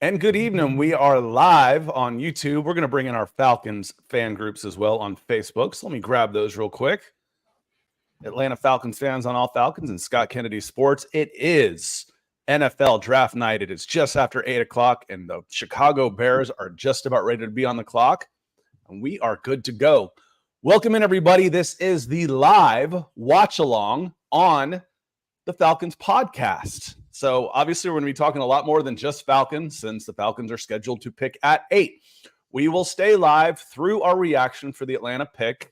And good evening. We are live on YouTube. We're going to bring in our Falcons fan groups as well on Facebook. So let me grab those real quick. Atlanta Falcons fans on All Falcons and Scott Kennedy Sports. It is NFL draft night. It is just after 8 o'clock, and the Chicago Bears are just about ready to be on the clock, and we are good to go. Welcome in, everybody. This is the live watch-along on the Falcons Podcast. So obviously we're going to be talking a lot more than just Falcons since the Falcons are scheduled to pick at 8. We will stay live through our reaction for the Atlanta pick.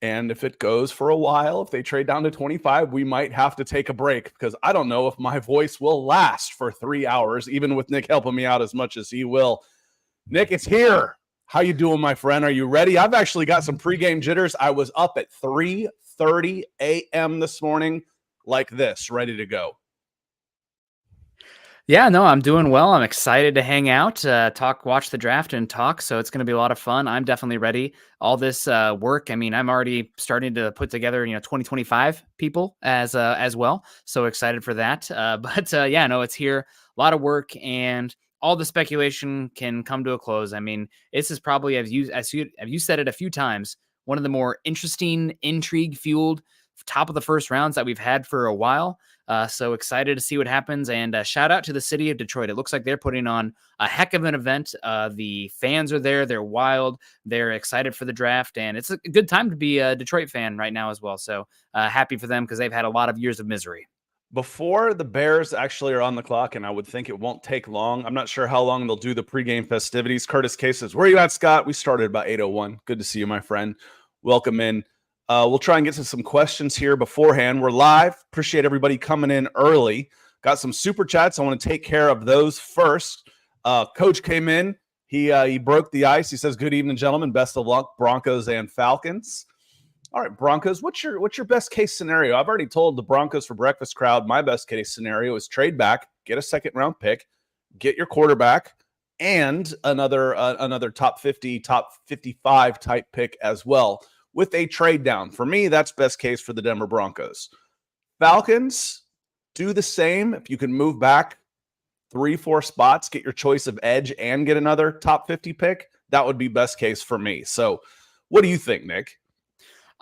And if it goes for a while, if they trade down to 25, we might have to take a break because I don't know if my voice will last for 3 hours, even with Nick helping me out as much as he will. Nick, it's here. How you doing, my friend? Are you ready? I've actually got some pregame jitters. I was up at 3:30 a.m. this morning like this, ready to go. Yeah, no, I'm doing well. I'm excited to hang out, watch the draft and talk. So it's going to be a lot of fun. I'm definitely ready. All this work. I mean, I'm already starting to put together, 2025 people as well. So excited for that. Yeah, no, it's here. A lot of work and all the speculation can come to a close. I mean, this is probably, as you said it a few times, one of the more interesting, intrigue-fueled top of the first rounds that we've had for a while. So excited to see what happens, and shout out to the city of Detroit. It looks like they're putting on a heck of an event. The fans are there. They're wild. They're excited for the draft, and it's a good time to be a Detroit fan right now as well. So happy for them because they've had a lot of years of misery. Before the Bears actually are on the clock, and I would think it won't take long. I'm not sure how long they'll do the pregame festivities. Curtis Cases, where are you at, Scott? We started about 8:01. Good to see you, my friend. Welcome in. We'll try and get to some questions here beforehand. We're live. Appreciate everybody coming in early. Got some super chats. I want to take care of those first. Coach came in. He broke the ice. He says, "Good evening, gentlemen. Best of luck, Broncos and Falcons." All right, Broncos. What's your best case scenario? I've already told the Broncos for breakfast crowd my best case scenario is trade back, get a second round pick, get your quarterback, and another top 50, top 55 type pick as well, with a trade down. For me, that's best case for the Denver Broncos. Falcons, do the same. If you can move back 3-4 spots, get your choice of edge, and get another top 50 pick, that would be best case for me. So what do you think, Nick?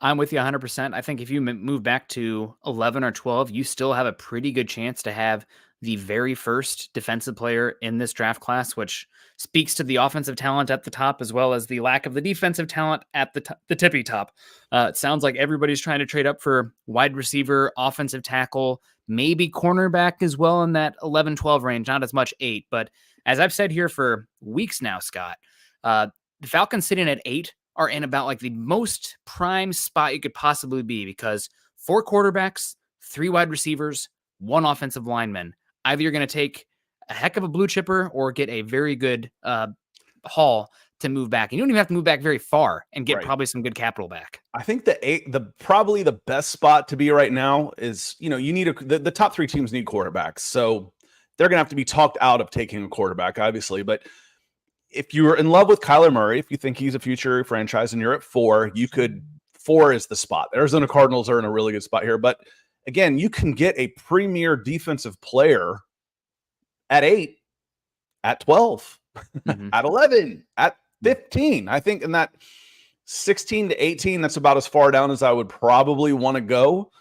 I'm with you 100%. I think if you move back to 11 or 12, you still have a pretty good chance to have the very first defensive player in this draft class, which speaks to the offensive talent at the top as well as the lack of the defensive talent at the tippy top. It sounds like everybody's trying to trade up for wide receiver, offensive tackle, maybe cornerback as well in that 11-12 range, not as much 8. But as I've said here for weeks now, Scott, the Falcons sitting at 8 are in about like the most prime spot you could possibly be because 4 quarterbacks, 3 wide receivers, 1 offensive lineman. Either you're going to take a heck of a blue chipper or get a very good haul to move back. And you don't even have to move back very far and get probably some good capital back. I think probably the best spot to be right now is, you need the top 3 teams need quarterbacks. So they're going to have to be talked out of taking a quarterback, obviously. But if you're in love with Kyler Murray, if you think he's a future franchise and you're at 4, 4 is the spot. The Arizona Cardinals are in a really good spot here. But again, you can get a premier defensive player at 8, at 12, at 11, at 15. I think in that 16 to 18, that's about as far down as I would probably want to go.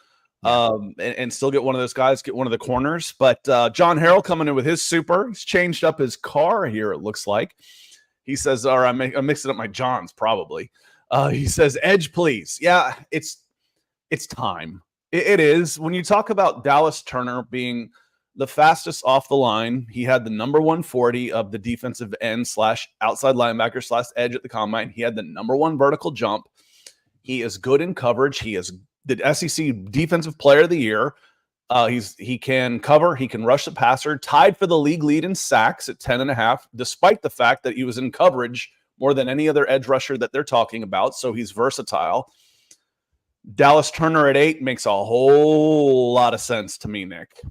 And still get one of those guys, get one of the corners. But John Harrell coming in with his super. He's changed up his car here, it looks like. He says, or I'm mixing up my Johns probably. He says, edge, please. Yeah, it's time. It is. When you talk about Dallas Turner being the fastest off the line, he had the number 140 of the defensive end / outside linebacker / edge at the combine. He had the number 1 vertical jump. He is good in coverage. He is the SEC Defensive Player of the Year. He can cover. He can rush the passer. Tied for the league lead in sacks at 10.5, despite the fact that he was in coverage more than any other edge rusher that they're talking about. So he's versatile. Dallas Turner at 8 makes a whole lot of sense to me, Nick.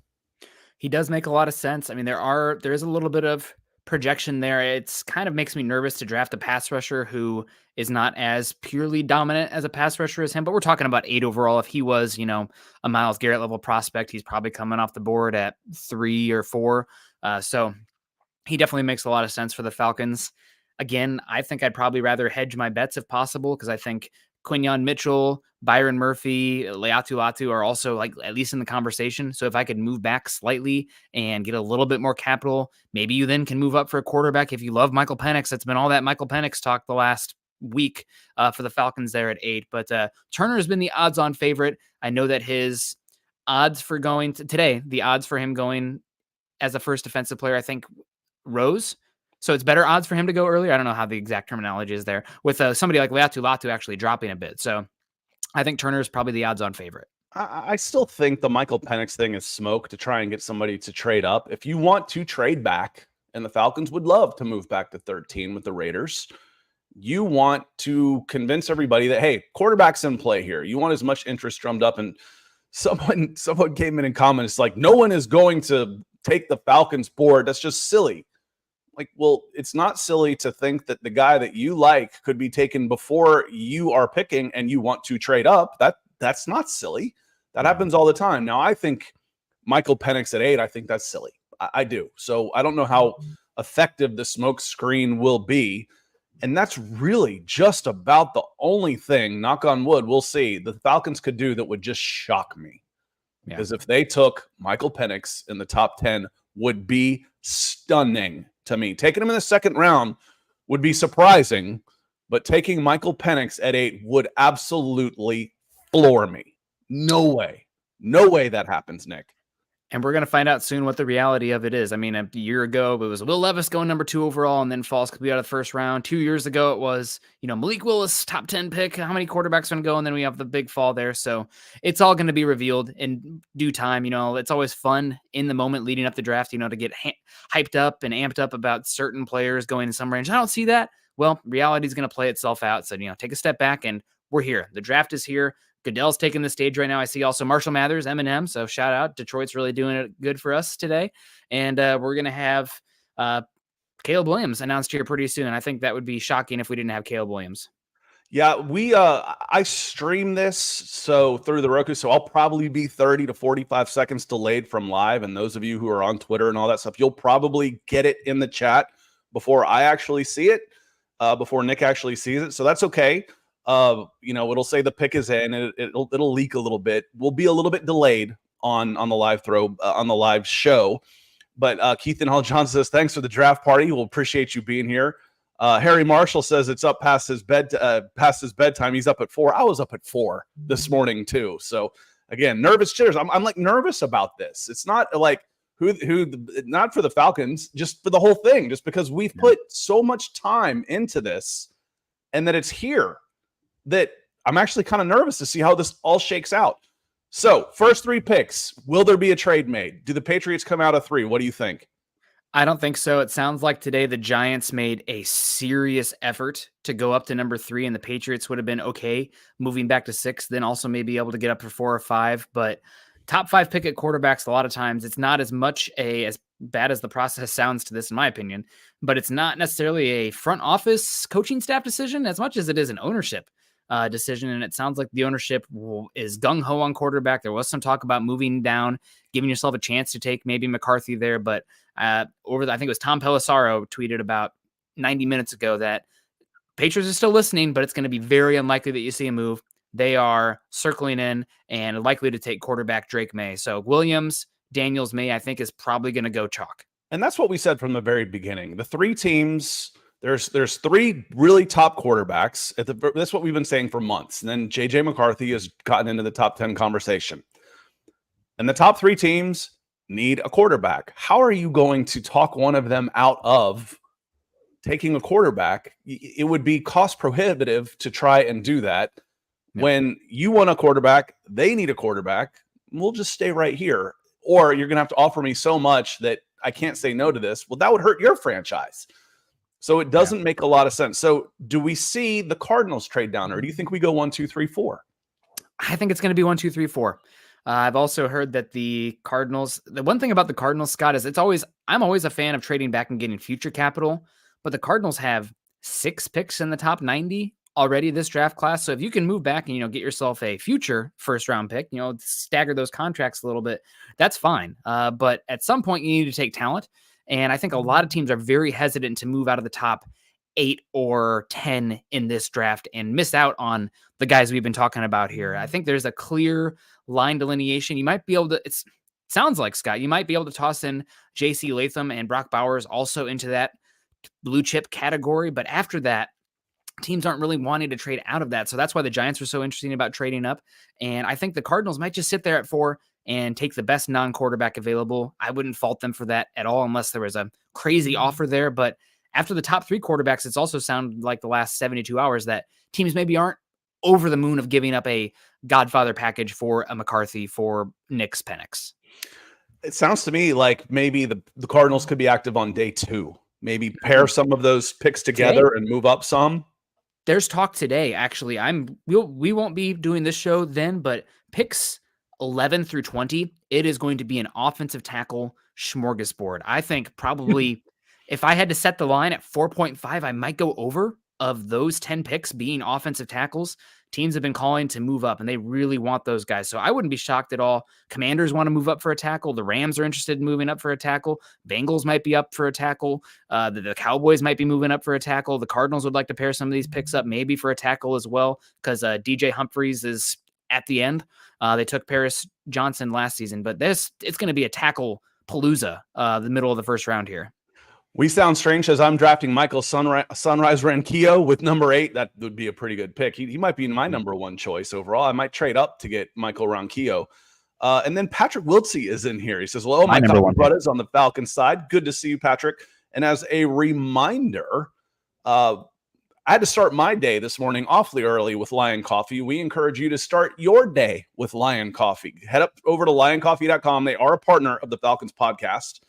He does make a lot of sense. I mean, there is a little bit of projection there. It's kind of makes me nervous to draft a pass rusher who is not as purely dominant as a pass rusher as him, but we're talking about 8 overall. If he was, a Myles Garrett level prospect, he's probably coming off the board at 3 or 4. So He definitely makes a lot of sense for the Falcons. Again, I think I'd probably rather hedge my bets if possible, because I think Quinyon Mitchell, Byron Murphy, Leatu Latu are also like at least in the conversation. So if I could move back slightly and get a little bit more capital, maybe you then can move up for a quarterback if you love Michael Penix. It's been all that Michael Penix talk the last week for the Falcons there at 8. But Turner has been the odds-on favorite. I know that his odds for going today, the odds for him going as a first defensive player, I think rose. So it's better odds for him to go earlier. I don't know how the exact terminology is there, with somebody like Leatu Latu actually dropping a bit. So I think Turner is probably the odds-on favorite. I still think the Michael Penix thing is smoke to try and get somebody to trade up. If you want to trade back, and the Falcons would love to move back to 13 with the Raiders, you want to convince everybody that, hey, quarterback's in play here. You want as much interest drummed up. And someone came in comments like, no one is going to take the Falcons board. That's just silly. Like, well, it's not silly to think that the guy that you like could be taken before you are picking and you want to trade up. That's not silly. That happens all the time. Now, I think Michael Penix at 8, I think that's silly. I do. So I don't know how effective the smoke screen will be. And that's really just about the only thing, knock on wood, we'll see, the Falcons could do that would just shock me. Yeah. Because if they took Michael Penix in the top 10 would be stunning to me. Taking him in the second round would be surprising, but taking Michael Penix at 8 would absolutely floor me. No way. No way that happens, Nick. And we're going to find out soon what the reality of it is. I mean, a year ago, it was Will Levis going number 2 overall, and then falls could be out of the first round. 2 years ago, it was, Malik Willis, top 10 pick. How many quarterbacks are going to go? And then we have the big fall there. So it's all going to be revealed in due time. It's always fun in the moment leading up the draft, to get hyped up and amped up about certain players going in some range. I don't see that. Well, reality is going to play itself out. So, take a step back, and we're here. The draft is here. Goodell's taking the stage right now. I see also Marshall Mathers, Eminem. So shout out. Detroit's really doing it good for us today. And we're going to have Caleb Williams announced here pretty soon. I think that would be shocking if we didn't have Caleb Williams. Yeah, I stream this so through the Roku, so I'll probably be 30 to 45 seconds delayed from live. And those of you who are on Twitter and all that stuff, you'll probably get it in the chat before I actually see it, before Nick actually sees it. So that's okay. It'll say the pick is in, and it'll leak a little bit. We'll be a little bit delayed on the live throw, on the live show. But Keith and Hall John says, thanks for the draft party. We'll appreciate you being here. Harry Marshall says it's up past his bedtime. He's up at 4. I was up at 4 this morning too. So again, nervous jitters. I'm like nervous about this. It's not like not for the Falcons, just for the whole thing, just because we've put so much time into this and that it's here, that I'm actually kind of nervous to see how this all shakes out. So, first 3 picks, will there be a trade made? Do the Patriots come out of 3? What do you think? I don't think so. It sounds like today the Giants made a serious effort to go up to number 3, and the Patriots would have been okay moving back to 6, then also maybe able to get up for 4 or 5. But top 5 pick at quarterbacks, a lot of times, it's not as much as bad as the process sounds to this, in my opinion, but it's not necessarily a front office coaching staff decision as much as it is an ownership decision. And it sounds like the ownership is gung-ho on quarterback. There was some talk about moving down, giving yourself a chance to take maybe McCarthy there. But I think it was Tom Pelissaro tweeted about 90 minutes ago that Patriots are still listening, but it's going to be very unlikely that you see a move. They are circling in and likely to take quarterback Drake Maye. So Williams, Daniels, Maye, I think is probably going to go chalk. And that's what we said from the very beginning. The 3 teams, there's 3 really top quarterbacks. That's what we've been saying for months. And then JJ McCarthy has gotten into the top 10 conversation. And the top 3 teams need a quarterback. How are you going to talk one of them out of taking a quarterback? It would be cost prohibitive to try and do that. Yep. When you want a quarterback, they need a quarterback. We'll just stay right here. Or you're going to have to offer me so much that I can't say no to this. Well, that would hurt your franchise. So it doesn't make a lot of sense. So do we see the Cardinals trade down, or do you think we go 1, 2, 3, 4? I think it's going to be 1, 2, 3, 4. I've also heard that the Cardinals, the one thing about the Cardinals, Scott, is I'm always a fan of trading back and getting future capital, but the Cardinals have 6 picks in the top 90 already this draft class. So if you can move back and, get yourself a future first round pick, stagger those contracts a little bit, that's fine. But at some point you need to take talent. And I think a lot of teams are very hesitant to move out of the top 8 or 10 in this draft and miss out on the guys we've been talking about here. I think there's a clear line delineation. You might be able to, sounds like, Scott, you might be able to toss in JC Latham and Brock Bowers also into that blue chip category. But after that, teams aren't really wanting to trade out of that. So that's why the Giants are so interesting about trading up. And I think the Cardinals might just sit there at 4 and take the best non-quarterback available. I wouldn't fault them for that at all unless there was a crazy offer there. But after the top 3 quarterbacks, it's also sounded like the last 72 hours that teams maybe aren't over the moon of giving up a Godfather package for a McCarthy, for Nix, Penix. It sounds to me like maybe the Cardinals could be active on day 2. Maybe pair some of those picks together and move up some. There's talk today, actually. We won't be doing this show then, but picks 11 through 20, it is going to be an offensive tackle smorgasbord. I think probably if I had to set the line at 4.5, I might go over of those 10 picks being offensive tackles. Teams have been calling to move up, and they really want those guys. So I wouldn't be shocked at all. Commanders want to move up for a tackle. The Rams are interested in moving up for a tackle. Bengals might be up for a tackle. The Cowboys might be moving up for a tackle. The Cardinals would like to pair some of these picks up, maybe for a tackle as well, because DJ Humphries is at the end. They took Paris Johnson last season, but it's going to be a tackle palooza, the middle of the first round here. We sound strange as I'm drafting Michael Sunrise Ranquillo with number 8. That would be a pretty good pick. He might be my number 1 choice overall. I might trade up to get Michael Ranquillo. And then Patrick Wiltsey is in here. He says, well, my brothers on the Falcons side. Good to see you, Patrick. And as a reminder, I had to start my day this morning awfully early with Lion Coffee. We encourage you to start your day with Lion Coffee. Head up over to lioncoffee.com. They are a partner of the Falcons podcast.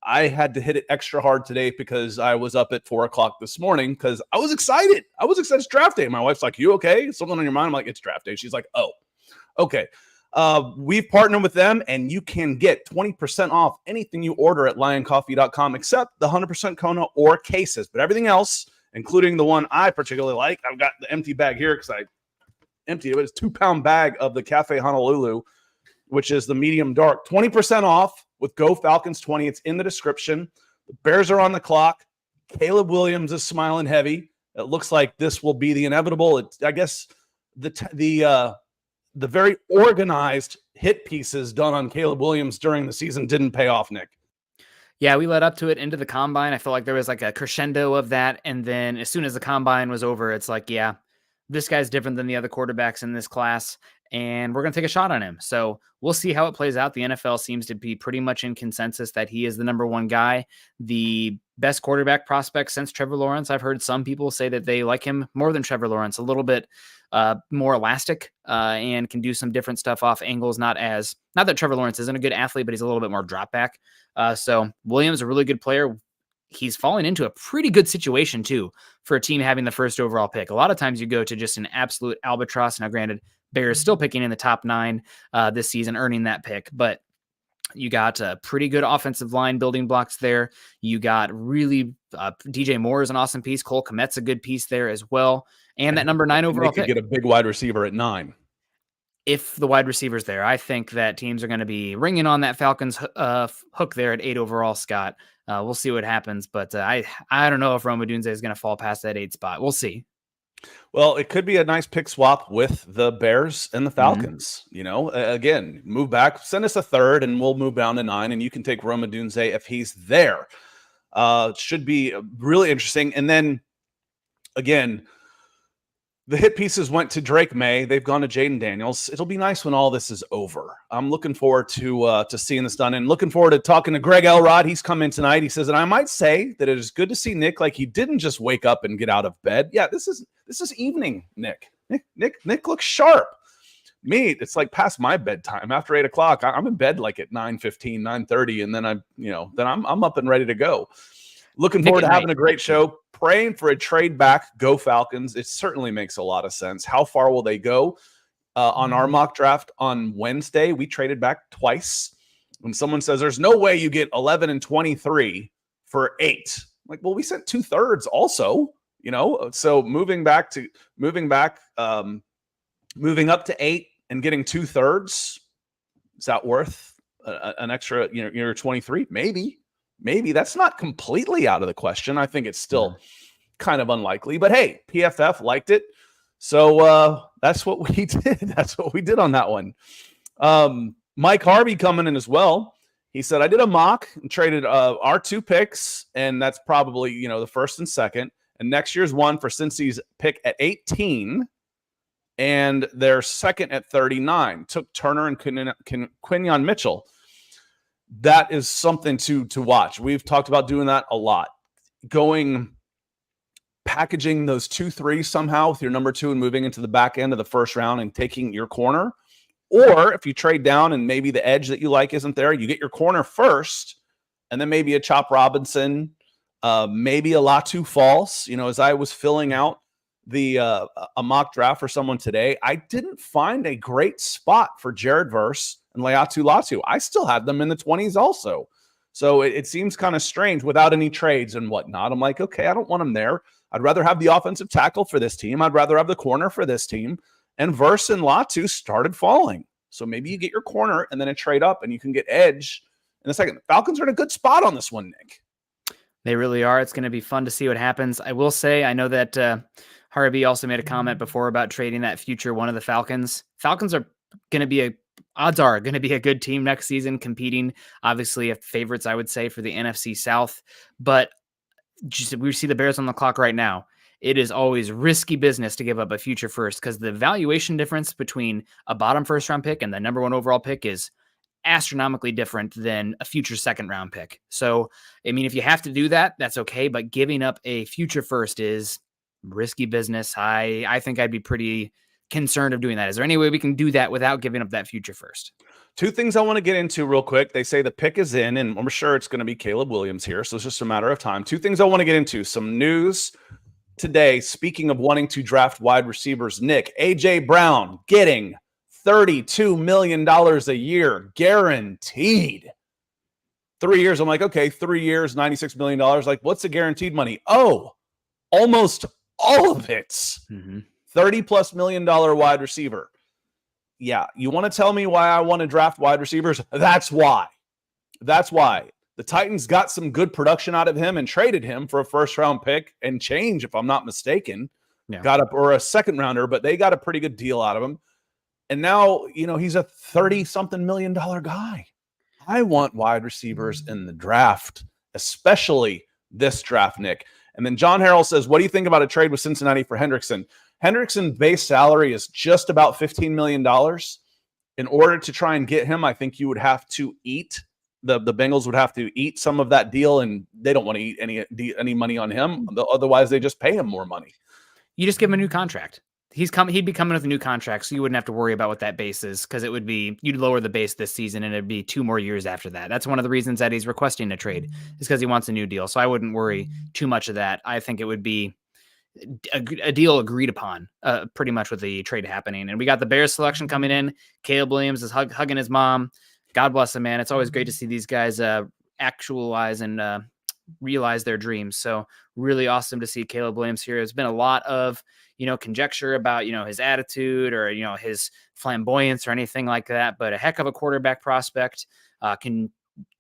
I had to hit it extra hard today because I was up at 4:00 this morning because I was excited. It's draft day. My wife's like, you okay? Something on your mind? I'm like, it's draft day. She's like, oh, okay. We've partnered with them, and you can get 20% off anything you order at lioncoffee.com except the 100% Kona or cases. But everything else, including the one I particularly like, I've got the empty bag here because I emptied it. It's a 2-pound bag of the Cafe Honolulu, which is the medium dark. 20% off with Go Falcons 20. It's in the description. The Bears are on the clock. Caleb Williams is smiling heavy. It looks like this will be the inevitable. I guess the very organized hit pieces done on Caleb Williams during the season didn't pay off, Nick. Yeah, we led up to it into the combine. I felt like there was like a crescendo of that. And then as soon as the combine was over, it's like, yeah, this guy's different than the other quarterbacks in this class, and we're going to take a shot on him. So we'll see how it plays out. The NFL seems to be pretty much in consensus that he is the number 1 guy, the best quarterback prospect since Trevor Lawrence. I've heard some people say that they like him more than Trevor Lawrence, a little bit more elastic and can do some different stuff off angles. Not that Trevor Lawrence isn't a good athlete, but he's a little bit more drop back. So Williams, a really good player. He's falling into a pretty good situation too for a team having the first overall pick. A lot of times you go to just an absolute albatross. Now, granted, Bears still picking in the top 9 this season, earning that pick, but you got a pretty good offensive line building blocks there. You got really DJ Moore is an awesome piece. Cole Kmet's a good piece there as well. And that number 9 overall pick. Get a big wide receiver at 9. If the wide receiver's there, I think that teams are going to be ringing on that Falcons hook there at 8 overall, Scott. We'll see what happens, but I don't know if Rome Odunze is going to fall past that 8 spot. We'll see. Well, it could be a nice pick swap with the Bears and the Falcons. You know, again, move back, send us a 3rd, and we'll move down to 9, and you can take Rome Odunze if he's there. Should be really interesting. And then, again, the hit pieces went to Drake Maye. They've gone to Jayden Daniels. It'll be nice when all this is over. I'm looking forward to seeing this done, and looking forward to talking to Greg Elrod. He's come in tonight. He says, and I might say that it is good to see Nick like he didn't just wake up and get out of bed. Yeah, this is evening, Nick. Nick looks sharp. Me, it's like past my bedtime. After 8 o'clock, I'm in bed like at 9:15, 9:30, and then I'm up and ready to go. Looking forward to having a great show. Praying for a trade back. Go Falcons. It certainly makes a lot of sense. How far will they go? On our mock draft on Wednesday, we traded back twice. When someone says there's no way you get 11 and 23 for 8, I'm like, well, we sent 2/3 also. So moving up to 8 and getting 2/3, is that worth an extra? You're 23, maybe. maybe. That's not completely out of the question. I think it's still kind of unlikely, but hey, PFF liked it. So that's what we did. That's what we did on that one. Mike Harvey coming in as well. He said, I did a mock and traded our 2 picks, and that's probably, the first and second, and next year's one for Cincy's pick at 18 and their second at 39. Took Turner and Quinyon Mitchell. That is something to watch. We've talked about doing that a lot. Packaging those 2-3 somehow with your number 2 and moving into the back end of the first round and taking your corner. Or if you trade down and maybe the edge that you like isn't there, you get your corner first, and then maybe a Chop Robinson, maybe a Latu False. As I was filling out a mock draft for someone today, I didn't find a great spot for Jared Verse and Latu. I still had them in the 20s also. So it seems kind of strange without any trades and whatnot. I'm like, okay, I don't want them there. I'd rather have the offensive tackle for this team. I'd rather have the corner for this team. And Verse and Latu started falling. So maybe you get your corner and then a trade up and you can get edge in a second. Falcons are in a good spot on this one, Nick. They really are. It's going to be fun to see what happens. I will say, I know that Harvey also made a comment before about trading that future one of the Falcons. Falcons are going to be odds are going to be a good team next season, competing, obviously, favorites, I would say, for the NFC South. But we see the Bears on the clock right now. It is always risky business to give up a future first because the valuation difference between a bottom first round pick and the number 1 overall pick is astronomically different than a future second round pick. So, if you have to do that, that's okay. But giving up a future first is risky business. I think I'd be pretty concerned of doing that. Is there any way we can do that without giving up that future first? 2 things I want to get into real quick. They say the pick is in, and I'm sure it's going to be Caleb Williams here. So it's just a matter of time. 2 things I want to get into. Some news today, speaking of wanting to draft wide receivers, Nick, A.J. Brown getting $32 million a year, guaranteed. 3 years. I'm like, okay, 3 years, $96 million. Like, what's the guaranteed money? Oh, almost all of it. $30+ million wide receiver. Yeah, you want to tell me why I want to draft wide receivers? That's why. The Titans got some good production out of him and traded him for a first-round pick and change, if I'm not mistaken. Yeah. Or a second rounder, but they got a pretty good deal out of him. And now, he's a 30-something million guy. I want wide receivers in the draft, especially this draft, Nick. And then John Harrell says, what do you think about a trade with Cincinnati for Hendrickson? Hendrickson's base salary is just about $15 million. In order to try and get him, I think you would have to eat. The Bengals would have to eat some of that deal, and they don't want to eat any money on him. Otherwise, they just pay him more money. You just give him a new contract. He'd be coming with a new contract, so you wouldn't have to worry about what that base is, because it would be, you'd lower the base this season, and it'd be 2 more years after that. That's one of the reasons that he's requesting a trade, is because he wants a new deal. So I wouldn't worry too much of that. I think it would be a deal agreed upon, pretty much with the trade happening. And we got the Bears selection coming in. Caleb Williams is hugging his mom. God bless him, man. It's always great to see these guys actualize and realize their dreams. So really awesome to see Caleb Williams here. There's been a lot of, conjecture about, his attitude or, his flamboyance or anything like that, but a heck of a quarterback prospect, can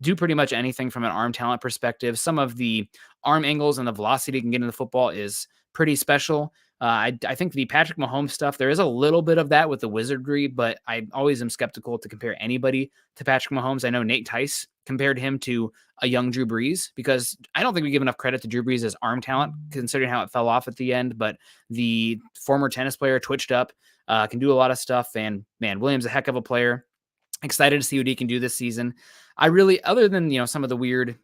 do pretty much anything from an arm talent perspective. Some of the arm angles and the velocity he can get into the football is pretty special. I think the Patrick Mahomes stuff, there is a little bit of that with the wizardry, but I always am skeptical to compare anybody to Patrick Mahomes. I know Nate Tice compared him to a young Drew Brees, because I don't think we give enough credit to Drew Brees as arm talent, considering how it fell off at the end. But the former tennis player, twitched up, can do a lot of stuff. And man, Williams, a heck of a player. Excited to see what he can do this season. I really, other than, some of the weird,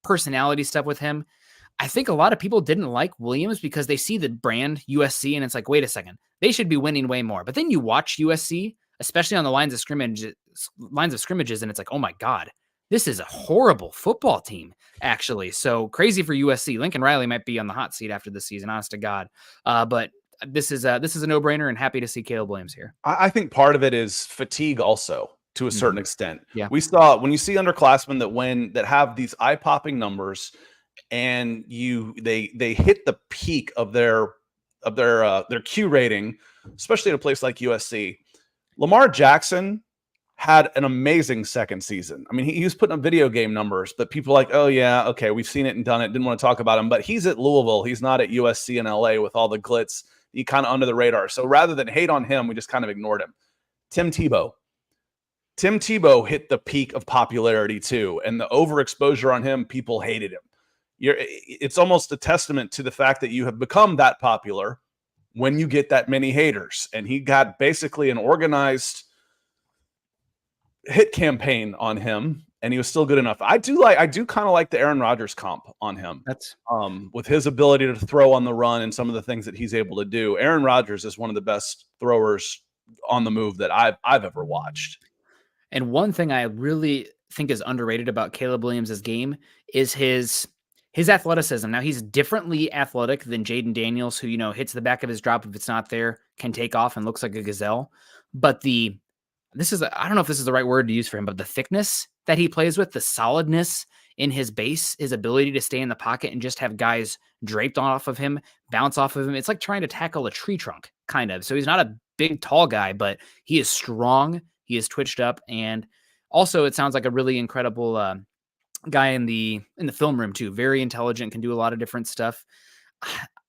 personality stuff with him, I think a lot of people didn't like Williams because they see the brand USC and it's like, wait a second, they should be winning way more. But then you watch USC, especially on the lines of scrimmages, and it's like, oh my God, this is a horrible football team, actually. So crazy for USC. Lincoln Riley might be on the hot seat after this season, honest to God. But this is a no-brainer, and happy to see Caleb Williams here. I think part of it is fatigue also, to a certain extent. Yeah. We saw, when you see underclassmen that have these eye-popping numbers, and they hit the peak of their Q rating, especially at a place like USC. Lamar Jackson had an amazing second season. I mean, he was putting up video game numbers, but people are like, oh, yeah, okay, we've seen it and done it. Didn't want to talk about him. But he's at Louisville. He's not at USC and LA with all the glitz. He kind of under the radar. So rather than hate on him, we just kind of ignored him. Tim Tebow hit the peak of popularity too. And the overexposure on him, people hated him. It's almost a testament to the fact that you have become that popular when you get that many haters. And he got basically an organized hit campaign on him, and he was still good enough. I do kind of like the Aaron Rodgers comp on him. That's with his ability to throw on the run and some of the things that he's able to do. Aaron Rodgers is one of the best throwers on the move that I've ever watched. And one thing I really think is underrated about Caleb Williams' game is his athleticism. Now, he's differently athletic than Jayden Daniels, who, hits the back of his drop if it's not there, can take off and looks like a gazelle. But I don't know if this is the right word to use for him, but the thickness that he plays with, the solidness in his base, his ability to stay in the pocket and just have guys draped off of him, bounce off of him. It's like trying to tackle a tree trunk, kind of. So he's not a big, tall guy, but he is strong. He is twitched up. And also, it sounds like a really incredible guy in the film room, too. Very intelligent, can do a lot of different stuff.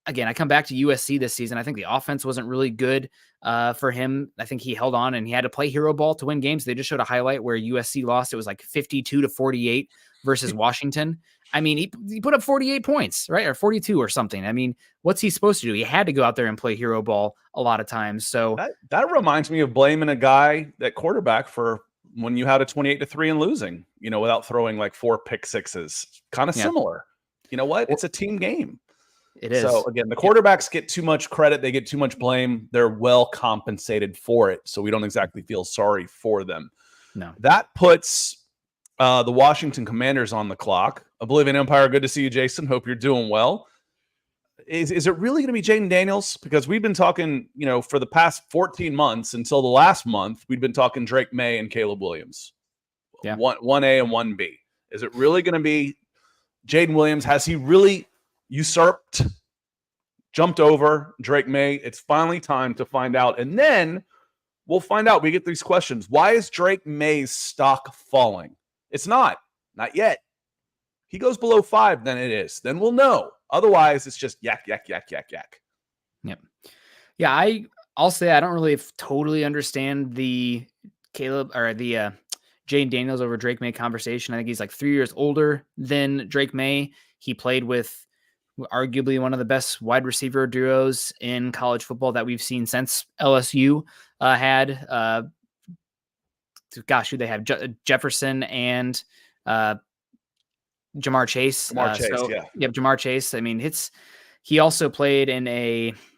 Again, I come back to USC this season. I think the offense wasn't really good for him. I think he held on and he had to play hero ball to win games. They just showed a highlight where USC lost. It was like 52-48 versus Washington. I mean, he put up 48 points, right? Or 42 or something. I mean, what's he supposed to do? He had to go out there and play hero ball a lot of times. So that reminds me of blaming a guy at quarterback for when you had a 28-3 and losing, without throwing like 4 pick sixes. Kind of similar. You know what? It's a team game. It is. So again, the quarterbacks get too much credit. They get too much blame. They're well compensated for it. So we don't exactly feel sorry for them. No. That puts the Washington Commanders on the clock. Oblivion Empire, good to see you, Jason. Hope you're doing well. Is it really going to be Jayden Daniels? Because we've been talking, for the past 14 months until the last month, we've been talking Drake Maye and Caleb Williams. Yeah. 1A and 1B. Is it really going to be Jayden Williams? Has he really jumped over Drake Maye? It's finally time to find out. And then we'll find out. We get these questions. Why is Drake Maye's stock falling? It's not yet. He goes below 5, then it is. Then we'll know. Otherwise, it's just yak. Yep. Yeah, I'll say I don't really totally understand the Caleb or the Jayden Daniels over Drake Maye conversation. I think he's like 3 years older than Drake Maye. He played with arguably one of the best wide receiver duos in college football that we've seen since LSU had. Who they have? Jefferson and Jamar Chase. Jamar Chase. I mean, he also played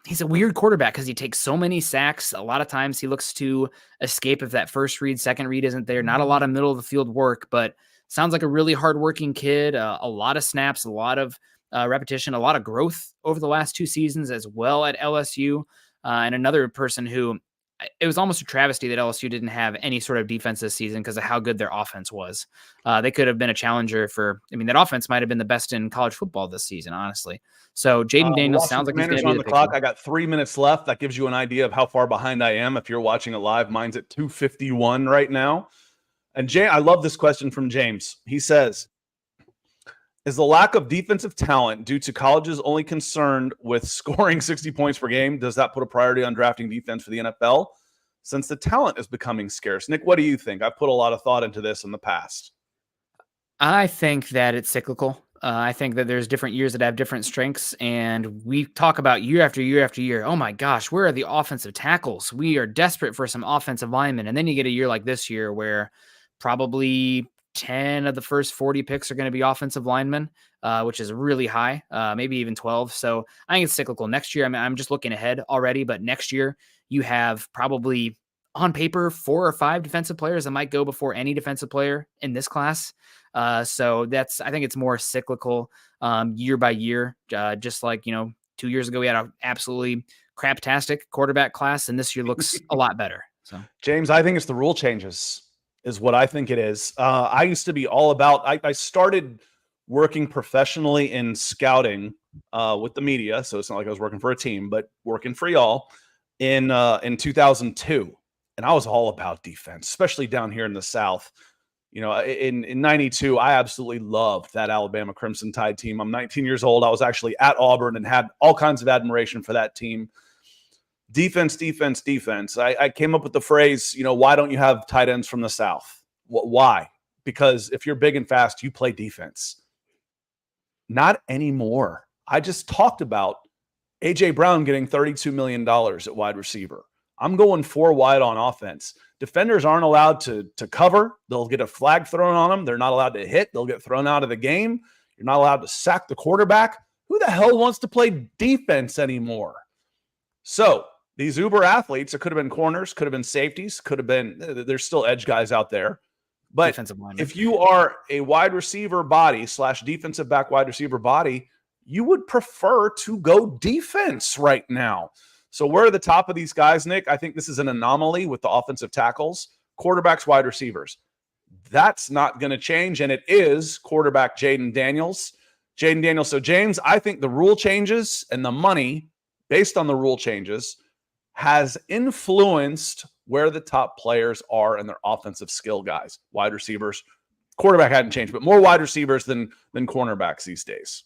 he's a weird quarterback because he takes so many sacks. A lot of times he looks to escape if that first read, second read isn't there. Not a lot of middle of the field work, but sounds like a really hardworking kid. A lot of snaps, a lot of repetition, a lot of growth over the last 2 seasons as well at LSU. And another person who it was almost a travesty that LSU didn't have any sort of defense this season because of how good their offense was. They could have been a challenger that offense might have been the best in college football this season, honestly. So Jayden Daniels sounds like he's going to be on the clock. I got 3 minutes left. That gives you an idea of how far behind I am. If you're watching it live, mine's at 2:51 right now. And I love this question from James. He says, is the lack of defensive talent due to colleges only concerned with scoring 60 points per game? Does that put a priority on drafting defense for the NFL since the talent is becoming scarce? Nick, what do you think? I've put a lot of thought into this in the past. I think that it's cyclical. I think that there's different years that have different strengths, and we talk about year after year after year. Oh my gosh, where are the offensive tackles? We are desperate for some offensive linemen. And then you get a year like this year where probably 10 of the first 40 picks are going to be offensive linemen, which is really high, maybe even 12. So I think it's cyclical. Next year, I'm just looking ahead already, but next year you have probably on paper 4 or 5 defensive players that might go before any defensive player in this class. So I think it's more cyclical year by year, just like, 2 years ago, we had an absolutely craptastic quarterback class, and this year looks a lot better. So James, I think it's the rule changes is what I think it is. I used to be all about, I started working professionally in scouting with the media. So it's not like I was working for a team, but working for y'all in 2002. and I was all about defense, especially down here in the South. You know, in 92, I absolutely loved that Alabama Crimson Tide team. I'm 19 years old. I was actually at Auburn and had all kinds of admiration for that team. Defense, defense, defense. I came up with the phrase, you know, why don't you have tight ends from the South? Why? Because if you're big and fast, you play defense. Not anymore. I just talked about A.J. Brown getting $32 million at wide receiver. I'm going 4 wide on offense. Defenders aren't allowed to cover. They'll get a flag thrown on them. They're not allowed to hit. They'll get thrown out of the game. You're not allowed to sack the quarterback. Who the hell wants to play defense anymore? So these uber athletes, it could have been corners, could have been safeties, could have been, there's still edge guys out there. But if you are a wide receiver body / defensive back wide receiver body, you would prefer to go defense right now. So where are the top of these guys, Nick? I think this is an anomaly with the offensive tackles, quarterbacks, wide receivers. That's not going to change, and it is quarterback Jayden Daniels. So, James, I think the rule changes and the money based on the rule changes has influenced where the top players are and their offensive skill guys, wide receivers. Quarterback hadn't changed, but more wide receivers than cornerbacks these days.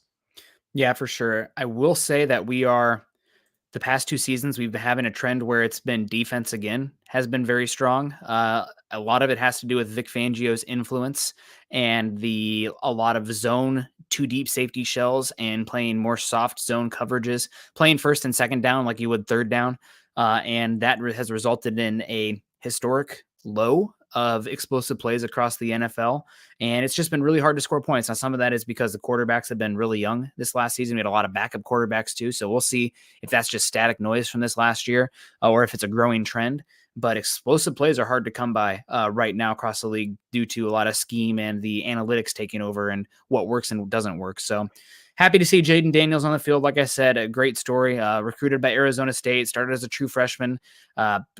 Yeah, for sure. I will say that the past 2 seasons, we've been having a trend where it's been defense again, has been very strong. A lot of it has to do with Vic Fangio's influence and a lot of zone 2 deep safety shells and playing more soft zone coverages, playing first and second down like you would third down. And that has resulted in a historic low of explosive plays across the NFL. And it's just been really hard to score points. Now, some of that is because the quarterbacks have been really young this last season. We had a lot of backup quarterbacks too. So we'll see if that's just static noise from this last year or if it's a growing trend. But explosive plays are hard to come by right now across the league due to a lot of scheme and the analytics taking over and what works and doesn't work. So happy to see Jayden Daniels on the field. Like I said, a great story. Recruited by Arizona State, started as a true freshman,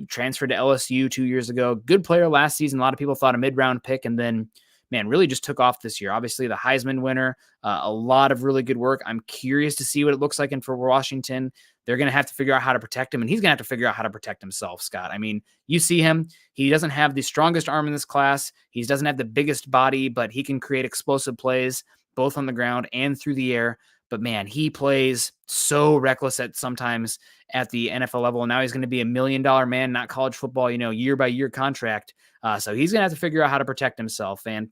transferred to LSU 2 years ago. Good player last season. A lot of people thought a mid-round pick, and then, man, really just took off this year. Obviously, the Heisman winner, a lot of really good work. I'm curious to see what it looks like for Washington. They're going to have to figure out how to protect him, and he's going to have to figure out how to protect himself, Scott. I mean, you see him. He doesn't have the strongest arm in this class. He doesn't have the biggest body, but he can create explosive plays both on the ground and through the air. But man, he plays so reckless sometimes at the NFL level. And now he's going to be $1 million man, not college football, year by year contract. So he's going to have to figure out how to protect himself. And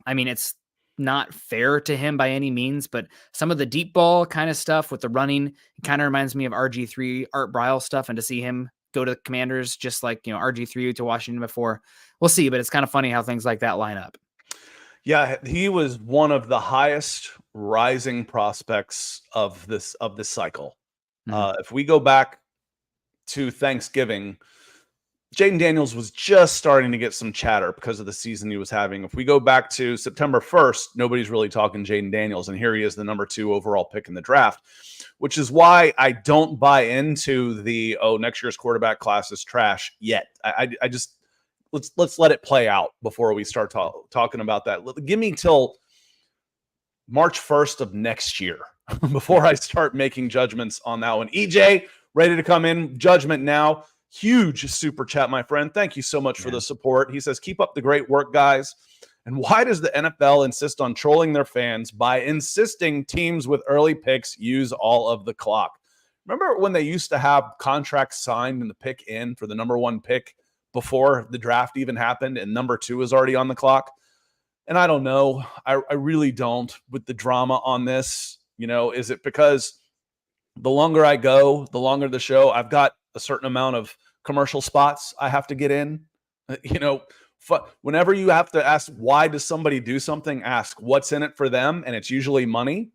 I mean, it's not fair to him by any means, but some of the deep ball kind of stuff with the running kind of reminds me of RG3, Art Briles stuff. And to see him go to the Commanders, just like, RG3 to Washington before, we'll see. But it's kind of funny how things like that line up. Yeah, he was one of the highest rising prospects of this cycle. Mm-hmm. If we go back to Thanksgiving, Jayden Daniels was just starting to get some chatter because of the season he was having. If we go back to September 1st, nobody's really talking Jayden Daniels, and here he is, the number 2 overall pick in the draft, which is why I don't buy into the, next year's quarterback class is trash yet. I just... Let's let it play out before we start talking about that. Give me till March 1st of next year before I start making judgments on that one. EJ, ready to come in. Judgment now. Huge super chat, my friend. Thank you so much for the support. He says, keep up the great work, guys. And why does the NFL insist on trolling their fans by insisting teams with early picks use all of the clock? Remember when they used to have contracts signed and the pick in for the number 1 pick before the draft even happened, and number 2 is already on the clock? And I don't know. I really don't with the drama on this. Is it because the longer I go, the longer the show, I've got a certain amount of commercial spots I have to get in? Whenever you have to ask, why does somebody do something, ask what's in it for them, and it's usually money.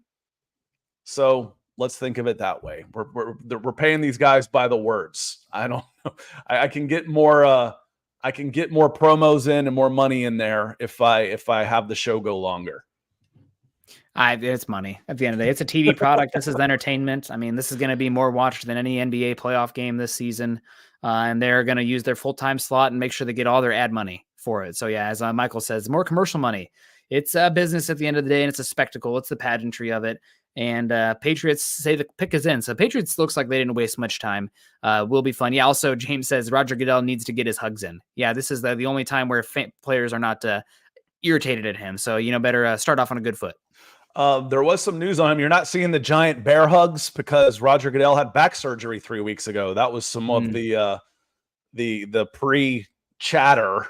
So let's think of it that way. We're paying these guys by the words. I don't know. I can get more. I can get more promos in and more money in there if I have the show go longer. It's money at the end of the day. It's a TV product. This is entertainment. I mean, this is going to be more watched than any NBA playoff game this season. And they're going to use their full-time slot and make sure they get all their ad money for it. So yeah, as Michael says, more commercial money. It's a business at the end of the day, and it's a spectacle. It's the pageantry of it. And Patriots say the pick is in. So Patriots looks like they didn't waste much time. Will be fun. Yeah, also, James says Roger Goodell needs to get his hugs in. Yeah, this is the only time where players are not irritated at him. So, better start off on a good foot. There was some news on him. You're not seeing the giant bear hugs because Roger Goodell had back surgery 3 weeks ago. That was some of the pre-chatter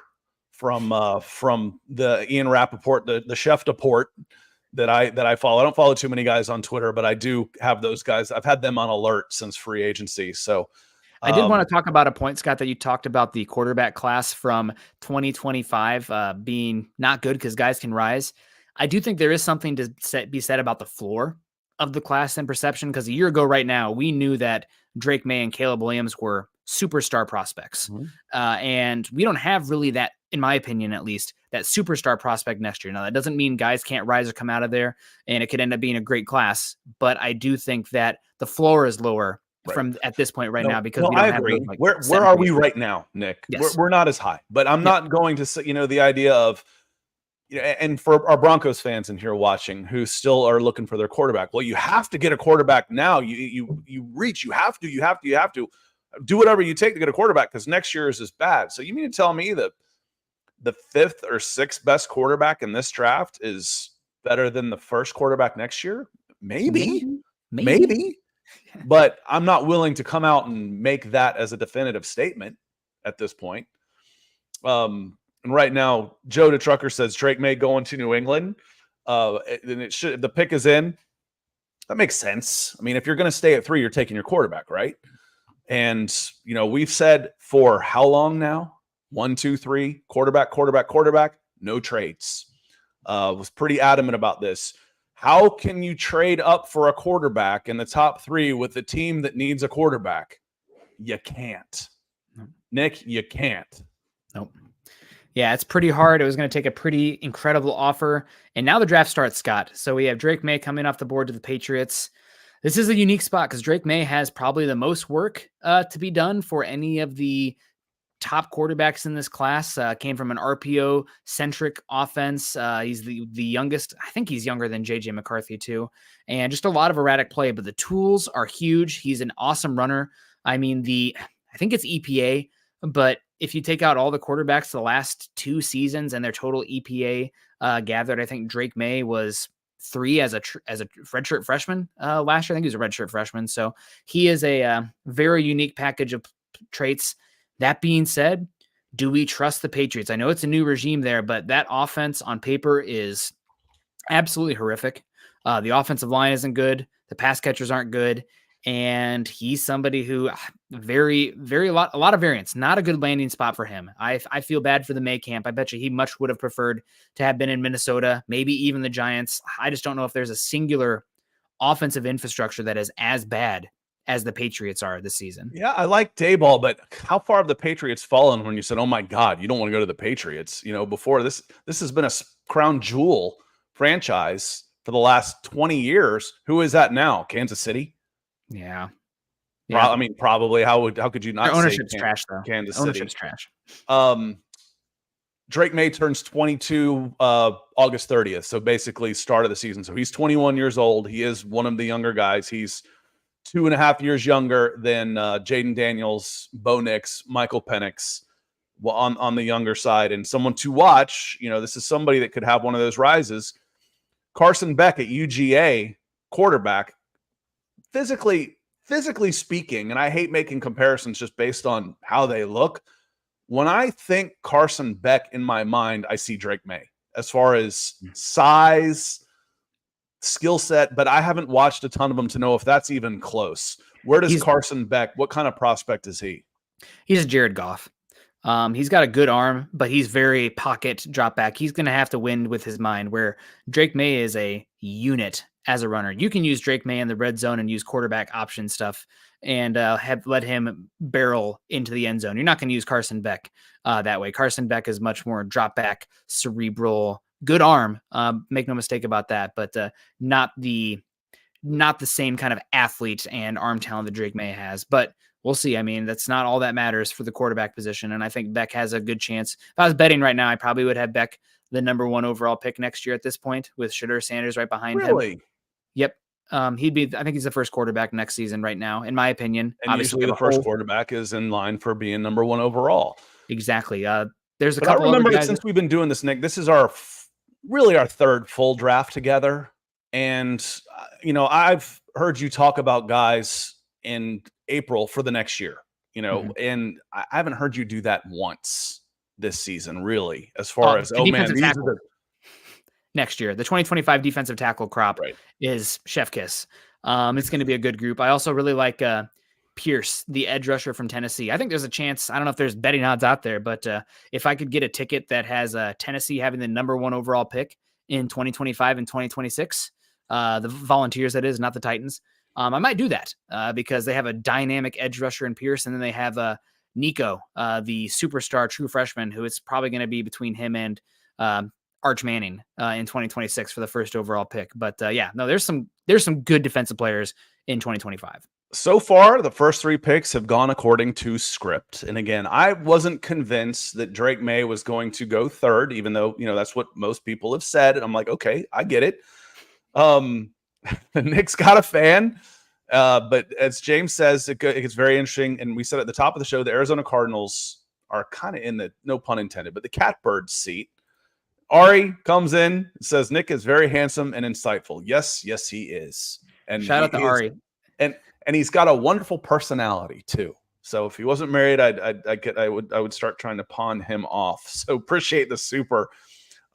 from the Ian Rappaport, the chef deport that I follow. I don't follow too many guys on Twitter, but I do have those guys. I've had them on alert since free agency. So I did want to talk about a point, Scott, that you talked about the quarterback class from 2025 being not good because guys can rise. I do think there is something to be said about the floor of the class and perception, because a year ago right now, we knew that Drake Maye and Caleb Williams were superstar prospects. And we don't have really that, in my opinion, at least, that superstar prospect next year. Now, that doesn't mean guys can't rise or come out of there, and it could end up being a great class. But I do think that the floor is lower from at this point now, because we don't have agree. Where are we right now, Nick? Yes. We're not as high, but I'm not going to say, the idea of, and for our Broncos fans in here watching who still are looking for their quarterback, well, you have to get a quarterback now. You have to do whatever you take to get a quarterback because next year is bad. So you mean to tell me that the 5th or 6th best quarterback in this draft is better than the first quarterback next year? Maybe. But I'm not willing to come out and make that as a definitive statement at this point. And right now, Joe the Trucker says Drake Maye going to New England. And the pick is in. That makes sense. I mean, if you're going to stay at 3, you're taking your quarterback, right? And, we've said for how long now? 1, 2, 3, quarterback, no trades. Was pretty adamant about this. How can you trade up for a quarterback in the top 3 with a team that needs a quarterback? You can't. Nick, you can't. Nope. Yeah, it's pretty hard. It was going to take a pretty incredible offer. And now the draft starts, Scott. So we have Drake Maye coming off the board to the Patriots. This is a unique spot because Drake Maye has probably the most work to be done for any of the top quarterbacks in this class. Came from an RPO-centric offense. He's the youngest. I think he's younger than JJ McCarthy too. And just a lot of erratic play, but the tools are huge. He's an awesome runner. I mean, I think it's EPA, but if you take out all the quarterbacks the last 2 seasons and their total EPA gathered, I think Drake Maye was 3 as a redshirt freshman last year. I think he was a redshirt freshman. So he is a very unique package of traits. That being said, do we trust the Patriots? I know it's a new regime there, but that offense on paper is absolutely horrific. The offensive line isn't good. The pass catchers aren't good. And he's somebody who a lot of variance, not a good landing spot for him. I feel bad for the May camp. I bet you he much would have preferred to have been in Minnesota, maybe even the Giants. I just don't know if there's a singular offensive infrastructure that is as bad as the Patriots are this season. Yeah, I like Dayball, but how far have the Patriots fallen when you said, oh my God, you don't want to go to the Patriots? Before this has been a crown jewel franchise for the last 20 years. Who is that now? Kansas City? Yeah. I mean, probably. How could you not? Their ownership's trash, though. Kansas ownership's City. trash. Drake Maye turns 22 August 30th, so basically start of the season. So he's 21 years old. He is one of the younger guys. He's 2.5 years younger than Jayden Daniels, Bo Nix, Michael Penix on the younger side. And someone to watch, this is somebody that could have one of those rises. Carson Beck at UGA, quarterback, physically speaking, and I hate making comparisons just based on how they look. When I think Carson Beck in my mind, I see Drake Maye as far as size, skill set, but I haven't watched a ton of them to know if that's even close. Where does Carson Beck, what kind of prospect is he? He's a Jared Goff. He's got a good arm, but he's very pocket drop back. He's going to have to win with his mind, where Drake Maye is a unit as a runner. You can use Drake Maye in the red zone and use quarterback option stuff and let him barrel into the end zone. You're not going to use Carson Beck that way. Carson Beck is much more drop back, cerebral, good arm. Make no mistake about that, but not the same kind of athlete and arm talent that Drake Maye has. But we'll see. I mean, that's not all that matters for the quarterback position. And I think Beck has a good chance. If I was betting right now, I probably would have Beck the number 1 overall pick next year at this point, with Shedeur Sanders right behind him. Really? Yep. I think he's the first quarterback next season right now, in my opinion. And usually the first quarterback is in line for being number 1 overall. Exactly. There's a But couple I remember other guys since we've been doing this, Nick, this is really our third full draft together. And, I've heard you talk about guys in April for the next year, and I haven't heard you do that once this season, really, as far as, next year. The 2025 defensive tackle crop is chef kiss. It's going to be a good group. I also really like Pierce, the edge rusher from Tennessee. I think there's a chance. I don't know if there's betting odds out there, but if I could get a ticket that has Tennessee having the number 1 overall pick in 2025 and 2026, the Volunteers, that is, not the Titans, I might do that because they have a dynamic edge rusher in Pierce, and then they have Nico, the superstar true freshman, who is probably going to be between him and Arch Manning in 2026 for the first overall pick. But there's some good defensive players in 2025. So far, the first 3 picks have gone according to script. And again, I wasn't convinced that Drake Maye was going to go 3rd, even though, that's what most people have said. And I'm like, okay, I get it. Nick's got a fan. But as James says, it gets very interesting. And we said at the top of the show, the Arizona Cardinals are kind of in the, no pun intended, but the catbird seat. Ari comes in and says, Nick is very handsome and insightful. Yes, he is. And shout out to Ari. And he's got a wonderful personality too. So if he wasn't married, I would start trying to pawn him off. So appreciate the super.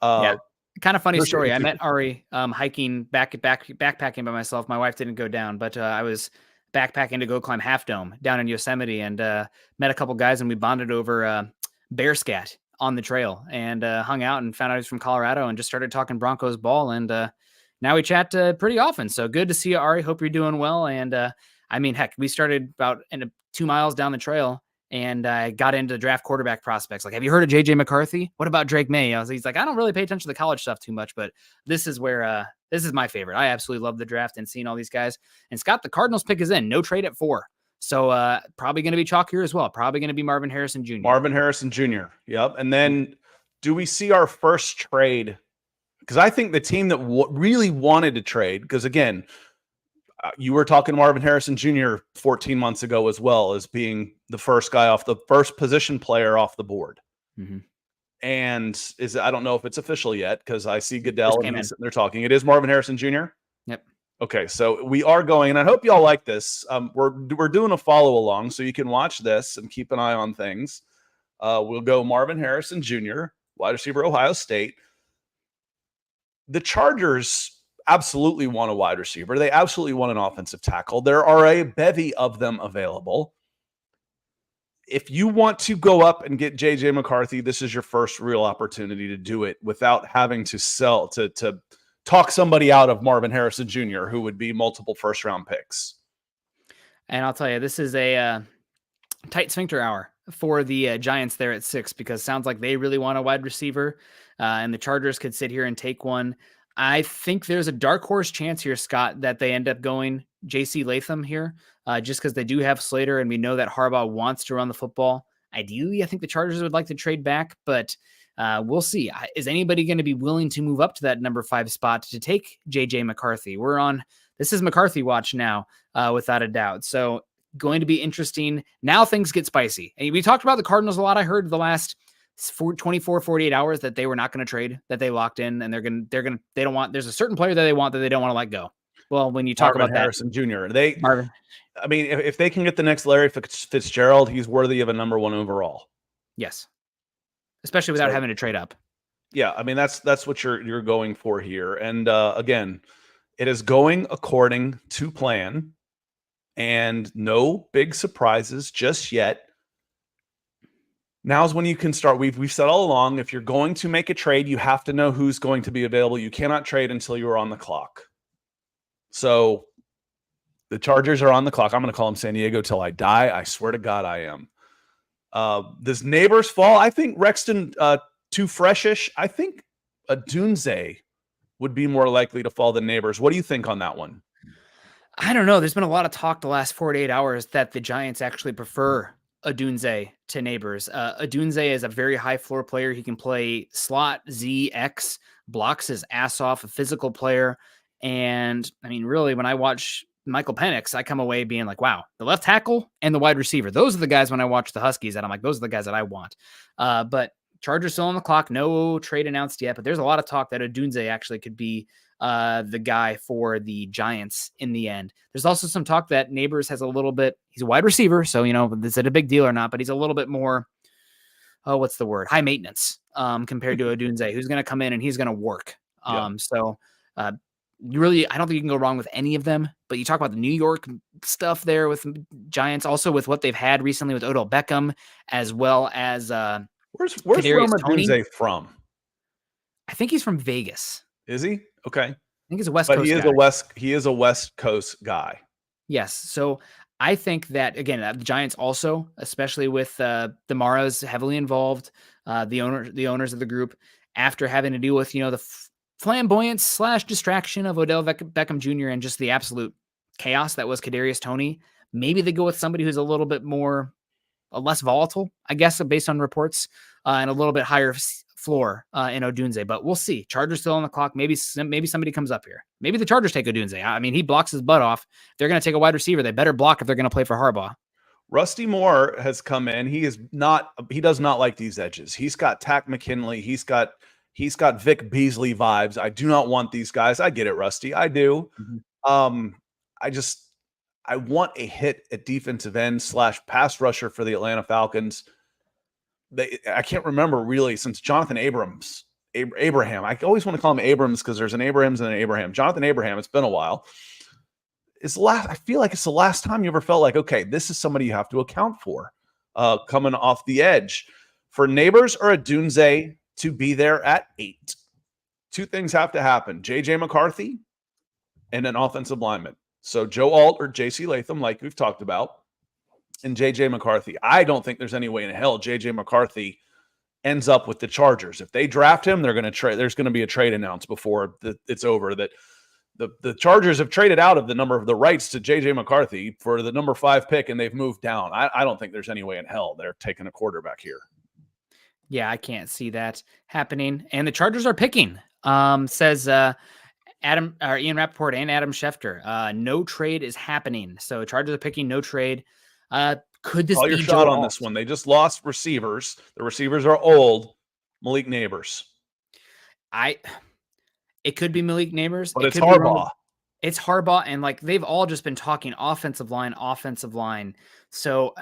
Kind of funny story. I met Ari hiking backpacking by myself. My wife didn't go down, but I was backpacking to go climb Half Dome down in Yosemite, and met a couple guys, and we bonded over bear scat on the trail, and hung out and found out he's from Colorado, and just started talking Broncos ball. And now we chat pretty often. So good to see you, Ari. Hope you're doing well. And heck, we started about 2 miles down the trail, and I got into draft quarterback prospects. Like, have you heard of JJ McCarthy? What about Drake Maye? He's like, I don't really pay attention to the college stuff too much, but this is where this is my favorite. I absolutely love the draft and seeing all these guys. And Scott, the Cardinals pick is in. No trade at 4. So probably going to be chalk here as well. Probably going to be Marvin Harrison Jr. Yep. And then do we see our first trade? Because I think the team that really wanted to trade, because again, you were talking Marvin Harrison Jr. 14 months ago as well as being the first position player off the board. Mm-hmm. And I don't know if it's official yet, because I see Goodell and he's sitting there talking. It is Marvin Harrison Jr. Yep. Okay, so we are going, and I hope y'all like this. We're doing a follow along, so you can watch this and keep an eye on things. We'll go Marvin Harrison Jr., wide receiver, Ohio State. The Chargers absolutely want a wide receiver. They absolutely want an offensive tackle. There are a bevy of them available. If you want to go up and get JJ McCarthy, this is your first real opportunity to do it without having to to talk somebody out of Marvin Harrison Jr., who would be multiple first-round picks. And I'll tell you, this is a tight sphincter hour for the Giants there at 6, because it sounds like they really want a wide receiver, and the Chargers could sit here and take one. I think there's a dark horse chance here, Scott, that they end up going JC Latham here, just because they do have Slater, and we know that Harbaugh wants to run the football. Ideally, I think the Chargers would like to trade back, but we'll see. Is anybody going to be willing to move up to that number 5 spot to take JJ McCarthy? This is McCarthy watch now, without a doubt. So going to be interesting. Now things get spicy. And we talked about the Cardinals a lot. I heard the last 48 hours that they were not going to trade, that they locked in, and they don't want, there's a certain player that they want that they don't want to let go. Well, when you talk Marvin about Harrison Jr., if they can get the next Larry Fitzgerald, he's worthy of a number 1 overall. Yes. Especially without having to trade up. Yeah. I mean, that's what you're going for here. And again, it is going according to plan, and no big surprises just yet. Now's when you can start. We've said all along, if you're going to make a trade, you have to know who's going to be available. You cannot trade until you are on the clock. So the Chargers are on the clock. I'm going to call them San Diego till I die. I swear to God, I am. This Nabers fall, I think Rexton too freshish. I think Odunze would be more likely to fall than Nabers. What do you think on that one? I don't know. There's been a lot of talk the last 48 hours that the Giants actually prefer Odunze to Nabers. Odunze is a very high floor player. He can play slot, Z, X, blocks his ass off, a physical player. And I mean, really, when I watch Michael Penix, I come away being like, wow, the left tackle and the wide receiver. Those are the guys when I watch the Huskies that I'm like, those are the guys that I want. But Chargers still on the clock. No trade announced yet, but there's a lot of talk that Odunze actually could be the guy for the Giants in the end. There's also some talk that Nabers has a little bit, he's a wide receiver. So, is it a big deal or not, but he's a little bit more, what's the word? High maintenance compared to Odunze, who's going to come in and he's going to work. You really, I don't think you can go wrong with any of them, but you talk about the New York stuff there with Giants, also with what they've had recently with Odell Beckham, as well as where's Rome Odunze from? I think he's from Vegas. Is he? Okay. I think he's a West Coast guy. He is a West Coast guy. Yes. So I think that, again, the Giants also, especially with the Maras heavily involved, the owners of the group, after having to deal with, the flamboyance / distraction of Odell Beckham Jr. and just the absolute chaos that was Kadarius Toney. Maybe they go with somebody who's a little bit more, less volatile, I guess, based on reports, and a little bit higher floor in Odunze. But we'll see. Chargers still on the clock. Maybe somebody comes up here. Maybe the Chargers take Odunze. I mean, he blocks his butt off. They're going to take a wide receiver. They better block if they're going to play for Harbaugh. Rusty Moore has come in. He does not like these edges. He's got Tack McKinley. He's got Vic Beasley vibes. I do not want these guys. I get it, Rusty. I do. Mm-hmm. I want a hit at defensive end / pass rusher for the Atlanta Falcons. I can't remember really since Jonathan Abraham. I always want to call him Abrams because there's an Abrams and an Abraham. Jonathan Abraham. It's been a while. I feel like it's the last time you ever felt like, okay, this is somebody you have to account for coming off the edge. For Nabers or Odunze to be there at 8, 2 things have to happen: JJ McCarthy and an offensive lineman. So Joe Alt or JC Latham, like we've talked about, and JJ McCarthy. I don't think there's any way in hell JJ McCarthy ends up with the Chargers. If they draft him, they're going to trade. There's going to be a trade announced before it's over that the Chargers have traded out of the rights to JJ McCarthy for the number 5 pick, and they've moved down. I don't think there's any way in hell they're taking a quarterback here. Yeah, I can't see that happening. And the Chargers are picking, says Ian Rappaport and Adam Schefter. No trade is happening. So Chargers are picking no trade. Could this be your shot on this one? They just lost receivers. The receivers are old. Malik Nabers. It could be Malik Nabers. But it's Harbaugh. It's Harbaugh, and like they've all just been talking offensive line. So,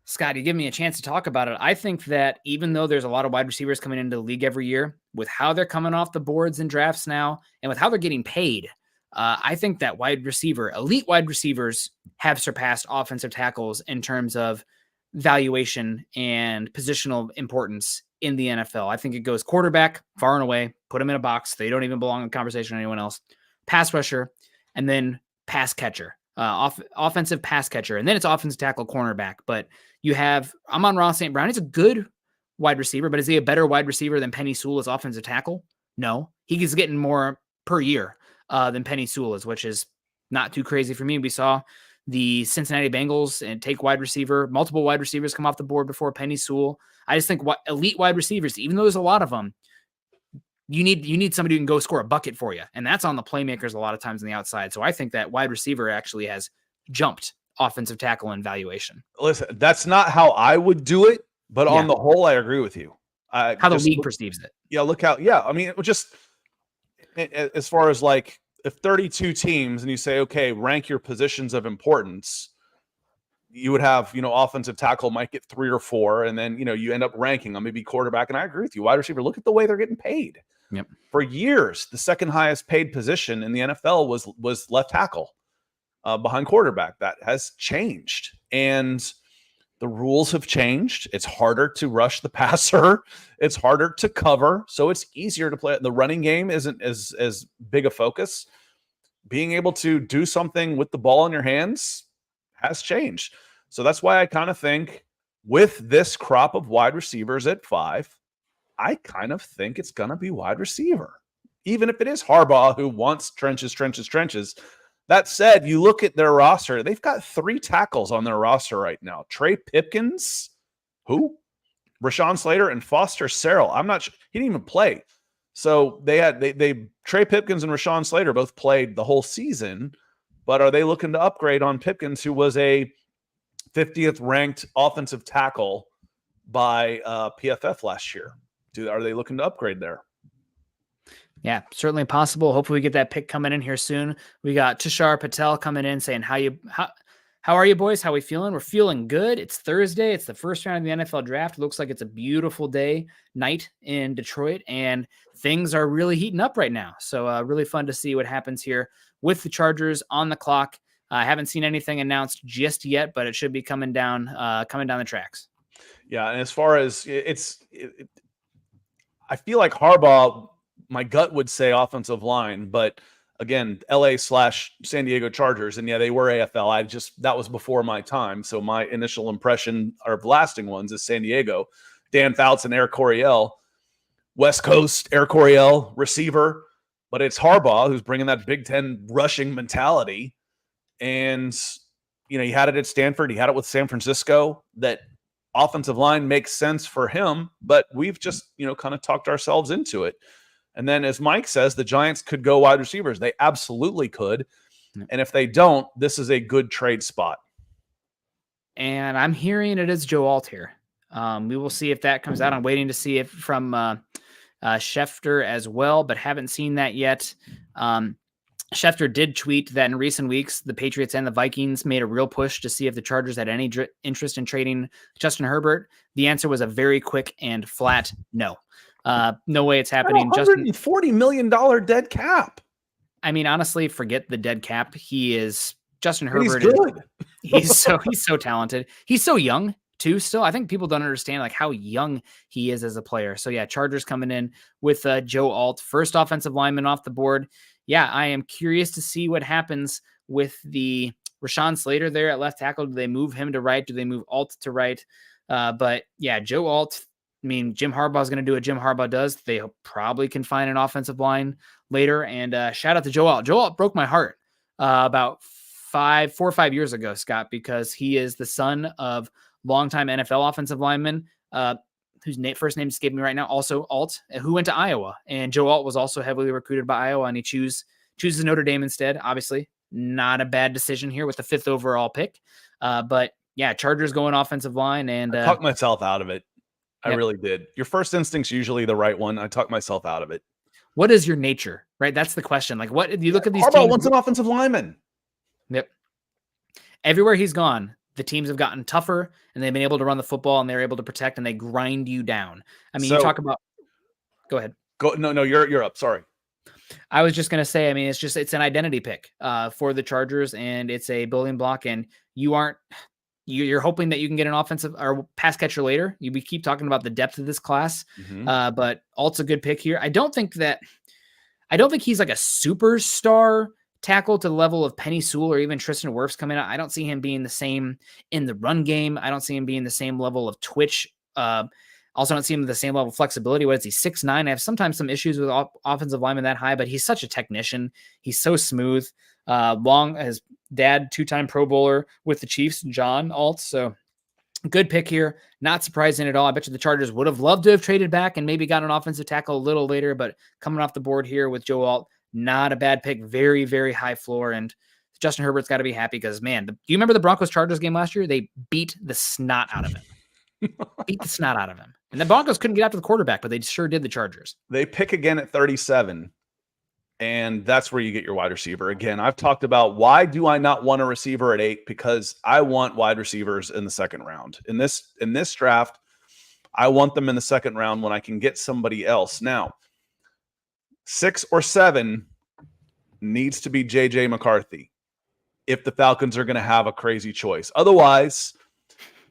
Scott, you give me a chance to talk about it. I think that even though there's a lot of wide receivers coming into the league every year, with how they're coming off the boards in drafts now, and with how they're getting paid, I think that elite wide receivers have surpassed offensive tackles in terms of valuation and positional importance in the NFL. I think it goes quarterback far and away, put them in a box. They don't even belong in conversation with anyone else. Pass rusher, and then pass catcher, offensive pass catcher. And then it's offensive tackle cornerback. But you have Amon-Ra St. Brown. He's a good wide receiver, but is he a better wide receiver than Penei Sewell as offensive tackle? No, he's getting more per year than Penei Sewell is, which is not too crazy for me. We saw the Cincinnati Bengals and take multiple wide receivers come off the board before Penei Sewell. I just think elite wide receivers, even though there's a lot of them, you need somebody who can go score a bucket for you. And that's on the playmakers a lot of times on the outside. So I think that wide receiver actually has jumped offensive tackle in valuation. Listen, that's not how I would do it, but on the whole, I agree with you. How the league perceives it. Yeah, look how, I mean, it just as far as like, if 32 teams and you say, okay, rank your positions of importance, you would have, offensive tackle might get 3 or 4, and then, you end up ranking them, maybe quarterback. And I agree with you. Wide receiver, look at the way they're getting paid. Yep. For years, the second highest paid position in the NFL was left tackle behind quarterback. That has changed. And the rules have changed. It's harder to rush the passer. It's harder to cover. So it's easier to play. The running game isn't as big a focus. Being able to do something with the ball in your hands has changed. So that's why I kind of think with this crop of wide receivers at 5, I kind of think it's going to be wide receiver. Even if it is Harbaugh who wants trenches. That said, you look at their roster, they've got 3 tackles on their roster right now. Trey Pipkins, Rashawn Slater, and Foster Sarrell. I'm not sure. He didn't even play. So they Trey Pipkins and Rashawn Slater both played the whole season, but are they looking to upgrade on Pipkins, who was a 50th ranked offensive tackle by PFF last year? Are they looking to upgrade there? Yeah, certainly possible. Hopefully we get that pick coming in here soon. We got Tushar Patel coming in saying, how are you boys? How we feeling? We're feeling good. It's Thursday. It's the first round of the NFL draft. It looks like it's a beautiful night in Detroit, and things are really heating up right now. So really fun to see what happens here with the Chargers on the clock. I haven't seen anything announced just yet, but it should be coming down the tracks. Yeah, and as far as I feel like Harbaugh, my gut would say offensive line, but again, LA/San Diego Chargers, and yeah, they were AFL. That was before my time. So my initial impression of lasting ones is San Diego. Dan Fouts and Eric Coryell, West Coast, Eric Coryell, receiver, but it's Harbaugh who's bringing that Big Ten rushing mentality. And, he had it at Stanford. He had it with San Francisco. That offensive line makes sense for him, but we've just, kind of talked ourselves into it. And then, as Mike says, the Giants could go wide receivers. They absolutely could. And if they don't, this is a good trade spot. And I'm hearing it is Joe Alt here. We will see if that comes out. I'm waiting to see it from Schefter as well, but haven't seen that yet. Schefter did tweet that in recent weeks, the Patriots and the Vikings made a real push to see if the Chargers had any interest in trading Justin Herbert. The answer was a very quick and flat no. No way it's happening. $140 million dead cap. I mean, honestly, forget the dead cap. Justin Herbert. He's good. He's so talented. He's so young too. Still, I think people don't understand like how young he is as a player. So yeah, Chargers coming in with Joe Alt, first offensive lineman off the board. Yeah, I am curious to see what happens with the Rashawn Slater there at left tackle. Do they move him to right? Do they move Alt to right? But yeah, Joe Alt. I mean, Jim Harbaugh is going to do what Jim Harbaugh does. They probably can find an offensive line later. And shout out to Joe Alt. Joe Alt broke my heart about 4 or 5 years ago, Scott, because he is the son of longtime NFL offensive lineman whose first name escaped me right now, also Alt, who went to Iowa. And Joe Alt was also heavily recruited by Iowa, and he chooses Notre Dame instead. Obviously, not a bad decision here with the 5th overall pick. But yeah, Chargers going offensive line. And I talked myself out of it. I really did. Your first instinct's usually the right one. I talked myself out of it. What is your nature, right? That's the question. Like, what you look at these Harbaugh teams. wants an offensive lineman. Yep. Everywhere he's gone, the teams have gotten tougher, and they've been able to run the football, and they're able to protect, and they grind you down. I mean, you talk about. Go ahead. No, you're up. Sorry. I was just gonna say. I mean, it's an identity pick for the Chargers, and it's a building block, and you're hoping that you can get an offensive or pass catcher later. We keep talking about the depth of this class, but Alt's a good pick here. I don't think he's like a superstar tackle to the level of Penny Sewell or even Tristan Wirfs coming out. I don't see him being the same in the run game. I don't see him being the same level of twitch. Also don't see him with the same level of flexibility. What is he, 6'9"? I have sometimes some issues with offensive linemen that high, but he's such a technician. He's so smooth. His dad, 2-time Pro Bowler with the Chiefs, John Alt. So good pick here. Not surprising at all. I bet you the Chargers would have loved to have traded back and maybe got an offensive tackle a little later, but coming off the board here with Joe Alt, not a bad pick. Very, very high floor. And Justin Herbert's got to be happy because, man, do you remember the Broncos-Chargers game last year? They beat the snot out of him. And the Broncos couldn't get after the quarterback, but they sure did the Chargers. They pick again at 37. And that's where you get your wide receiver. Again, I've talked about why do I not want a receiver at 8? Because I want wide receivers in the second round. In this draft, I want them in the second round when I can get somebody else. Now, 6 or 7 needs to be JJ McCarthy if the Falcons are going to have a crazy choice. Otherwise,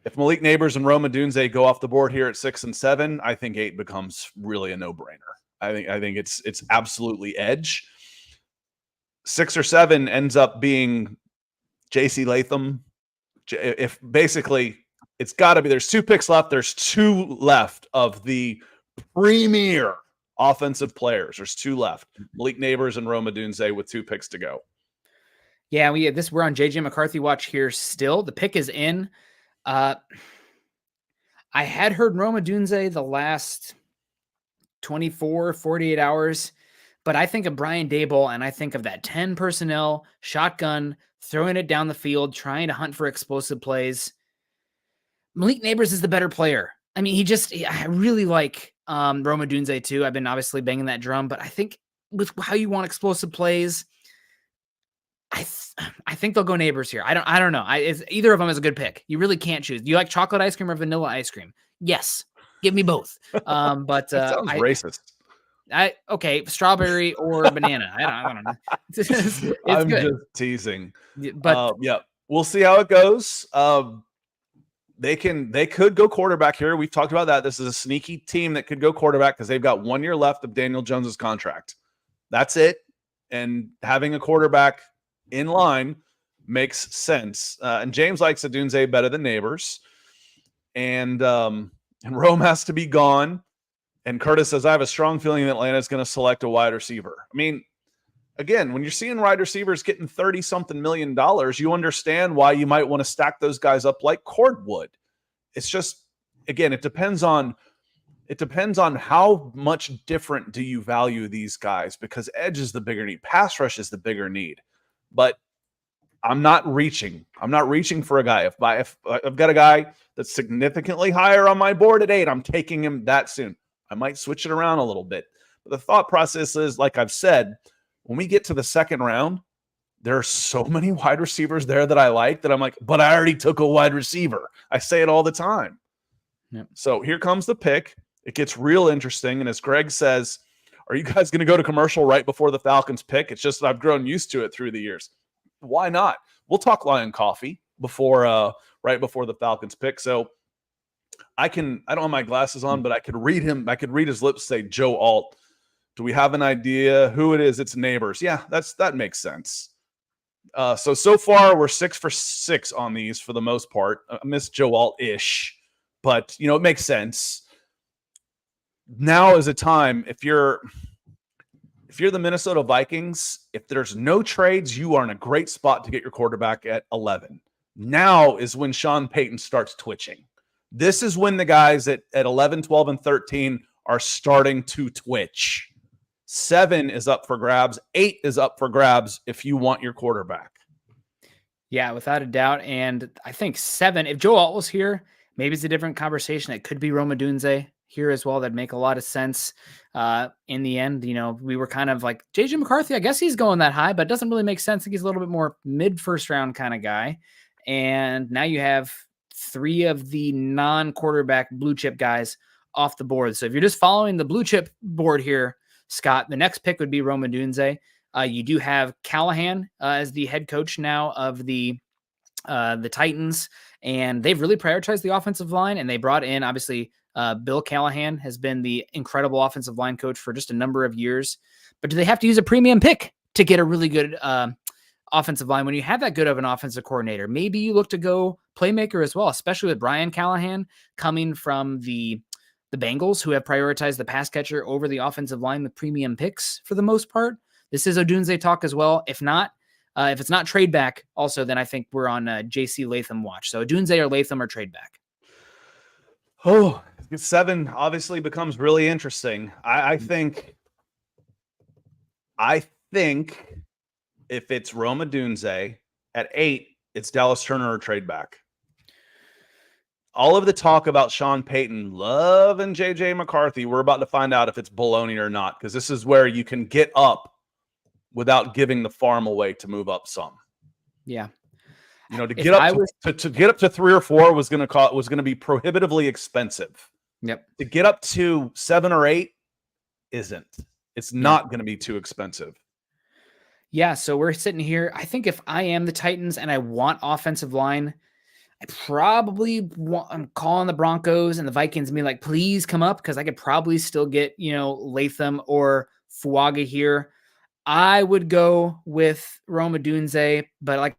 if Malik Nabers and Rome Odunze go off the board here at 6 and 7, I think 8 becomes really a no-brainer. I think it's absolutely edge. 6 or 7 ends up being JC Latham. If basically it's got to be, there's 2 picks left. There's 2 left of the premier offensive players. There's 2 left. Malik Nabers and Rome Odunze with 2 picks to go. Yeah, we're on JJ McCarthy watch here still. The pick is in. I had heard Rome Odunze the last 24, 48 hours. But I think of Brian Daboll and I think of that 10 personnel, shotgun, throwing it down the field, trying to hunt for explosive plays. Malik Nabers is the better player. I mean, I really like Rome Odunze too. I've been obviously banging that drum, but I think with how you want explosive plays, I think they'll go Nabers here. I don't know. Either of them is a good pick. You really can't choose. Do you like chocolate ice cream or vanilla ice cream? Yes. Give me both. But that sounds racist. Okay, strawberry or banana. I don't know. It's I'm good. just teasing. But yeah, we'll see how it goes. They could go quarterback here. We've talked about that. This is a sneaky team that could go quarterback because they've got 1 year left of Daniel Jones's contract. That's it. And having a quarterback in line makes sense. And James likes Odunze better than Nabers. And Rome has to be gone. And Curtis says, I have a strong feeling that Atlanta is going to select a wide receiver. I mean, again, when you're seeing wide receivers getting $30-something million, you understand why you might want to stack those guys up like Cord would. It's just, again, it depends on how much different do you value these guys, because edge is the bigger need. Pass rush is the bigger need. But I'm not reaching for a guy. If I've got a guy that's significantly higher on my board at 8, I'm taking him that soon. I might switch it around a little bit. But the thought process is, like I've said, when we get to the second round, there are so many wide receivers there that I like that I'm like, but I already took a wide receiver. I say it all the time. Yep. So here comes the pick. It gets real interesting. And as Greg says, are you guys going to go to commercial right before the Falcons pick? It's just that I've grown used to it through the years. Why not? We'll talk Lion Coffee right before the Falcons pick. So I don't have my glasses on, but I could read him. I could read his lips say Joe Alt. Do we have an idea who it is? It's Nabers. Yeah, that makes sense. So far we're 6 for 6 on these for the most part. I miss Joe Alt-ish, but it makes sense. Now is a time, if you're the Minnesota Vikings, if there's no trades, you are in a great spot to get your quarterback at 11. Now is when Sean Payton starts twitching. This is when the guys at 11, 12, and 13 are starting to twitch. 7 is up for grabs. 8 is up for grabs if you want your quarterback. Yeah, without a doubt. And I think 7, if Joe Alt was here, maybe it's a different conversation. It could be Rome Odunze here as well. That'd make a lot of sense. In the end, we were kind of like JJ McCarthy. I guess he's going that high, but it doesn't really make sense. I think he's a little bit more mid-first round kind of guy. And now you have 3 of the non-quarterback blue chip guys off the board. So if you're just following the blue chip board here, Scott, the next pick would be Rome Odunze. You do have Callahan as the head coach now of the Titans, and they've really prioritized the offensive line, and they brought in, obviously, Bill Callahan has been the incredible offensive line coach for just a number of years. But do they have to use a premium pick to get a really good offensive line when you have that good of an offensive coordinator? Maybe you look to go playmaker as well, especially with Brian Callahan coming from the Bengals, who have prioritized the pass catcher over the offensive line with premium picks for the most part. This is Odunze talk as well. If it's not trade back also, then I think we're on JC Latham watch. So Odunze or Latham or trade back. Oh, 7 obviously becomes really interesting. I think if it's Rome Odunze at 8, it's Dallas Turner or trade back. All of the talk about Sean Payton loving JJ McCarthy, we're about to find out if it's baloney or not, because this is where you can get up without giving the farm away to move up some. Yeah. To get up to 3 or 4 was going to be prohibitively expensive. Yep. To get up to 7 or 8 isn't. It's not going to be too expensive. Yeah, so we're sitting here. I think if I am the Titans and I want offensive line, I'm calling the Broncos and the Vikings and be like, please come up, because I could probably still get, Latham or Fuaga here. I would go with Rome Odunze, but like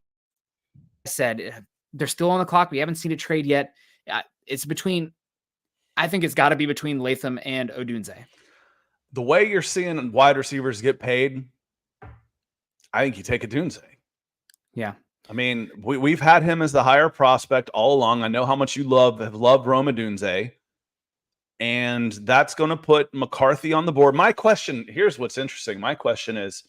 I said, they're still on the clock. We haven't seen a trade yet. I think it's got to be between Latham and Odunze. The way you're seeing wide receivers get paid, I think you take Odunze. Yeah. I mean, we've had him as the higher prospect all along. I know how much you have loved Rome Odunze. And that's going to put McCarthy on the board. My question, here's what's interesting. My question is,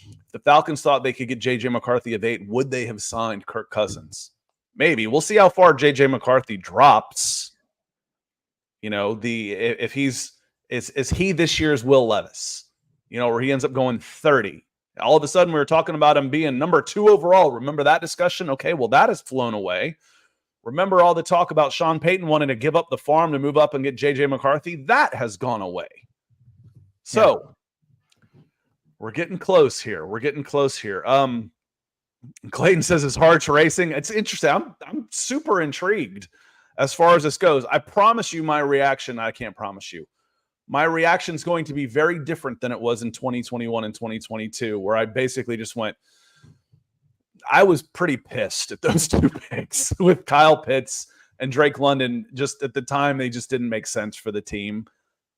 if the Falcons thought they could get J.J. McCarthy at 8, would they have signed Kirk Cousins? Maybe. We'll see how far J.J. McCarthy drops. You know, if he's is he this year's Will Levis, you know, where he ends up going 30. All of a sudden, we were talking about him being number 2 overall. Remember that discussion? Okay, well, that has flown away. Remember all the talk about Sean Payton wanting to give up the farm to move up and get J.J. McCarthy? That has gone away. So we're getting close here. Clayton says it's hard racing. It's interesting. I'm super intrigued as far as this goes. I promise you my reaction. I can't promise you. My reaction is going to be very different than it was in 2021 and 2022, where I basically just went, I was pretty pissed at those 2 picks with Kyle Pitts and Drake London. Just at the time, they just didn't make sense for the team.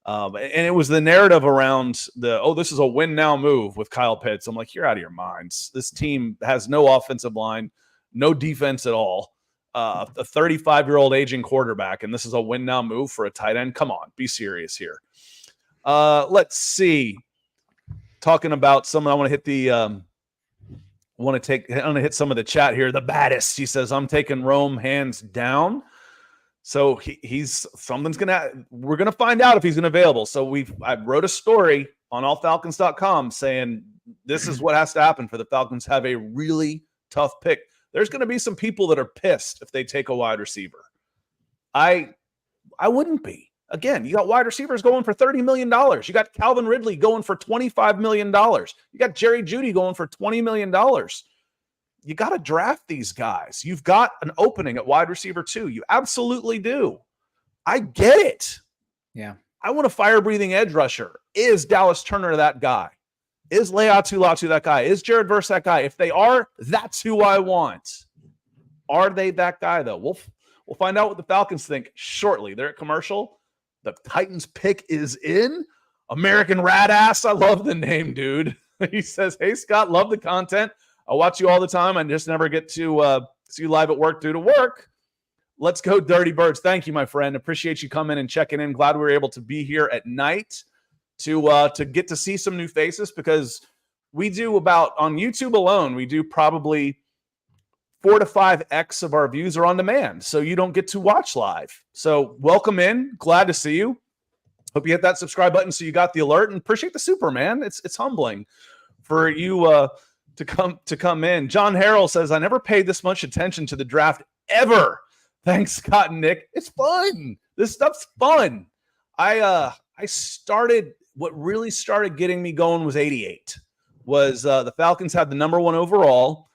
And it was the narrative around this is a win now move with Kyle Pitts. I'm like, you're out of your minds. This team has no offensive line, no defense at all. A 35-year-old aging quarterback, and this is a win now move for a tight end. Come on, be serious here. Let's see. Talking about someone, I want to hit the I'm going to hit some of the chat here. The baddest, he says, I'm taking Rome hands down. So we're going to find out if he's going to available. So I wrote a story on allfalcons.com saying this is what has to happen for the Falcons to have a really tough pick. There's going to be some people that are pissed if they take a wide receiver. I wouldn't be. Again, you got wide receivers going for $30 million. You got Calvin Ridley going for $25 million. You got Jerry Jeudy going for $20 million. You got to draft these guys. You've got an opening at wide receiver 2. You absolutely do. I get it. Yeah. I want a fire-breathing edge rusher. Is Dallas Turner that guy? Is Leatu Latu that guy? Is Jared Verse that guy? If they are, that's who I want. Are they that guy, though? We'll find out what the Falcons think shortly. They're at commercial. The Titans pick is in. American Rat Ass. I love the name, dude. He says, hey, Scott, love the content. I watch you all the time. I just never get to see you live at work due to work. Let's go, Dirty Birds. Thank you, my friend. Appreciate you coming and checking in. Glad we were able to be here at night to get to see some new faces, because we do on YouTube alone, we do probably 4 to 5x of our views are on demand, so you don't get to watch live. So welcome in. Glad to see you. Hope you hit that subscribe button so you got the alert, and appreciate the super, man. It's humbling for you to come in. John Harrell says, I never paid this much attention to the draft ever. Thanks, Scott and Nick. It's fun. This stuff's fun. What really started getting me going was 88. The Falcons had the number 1 overall.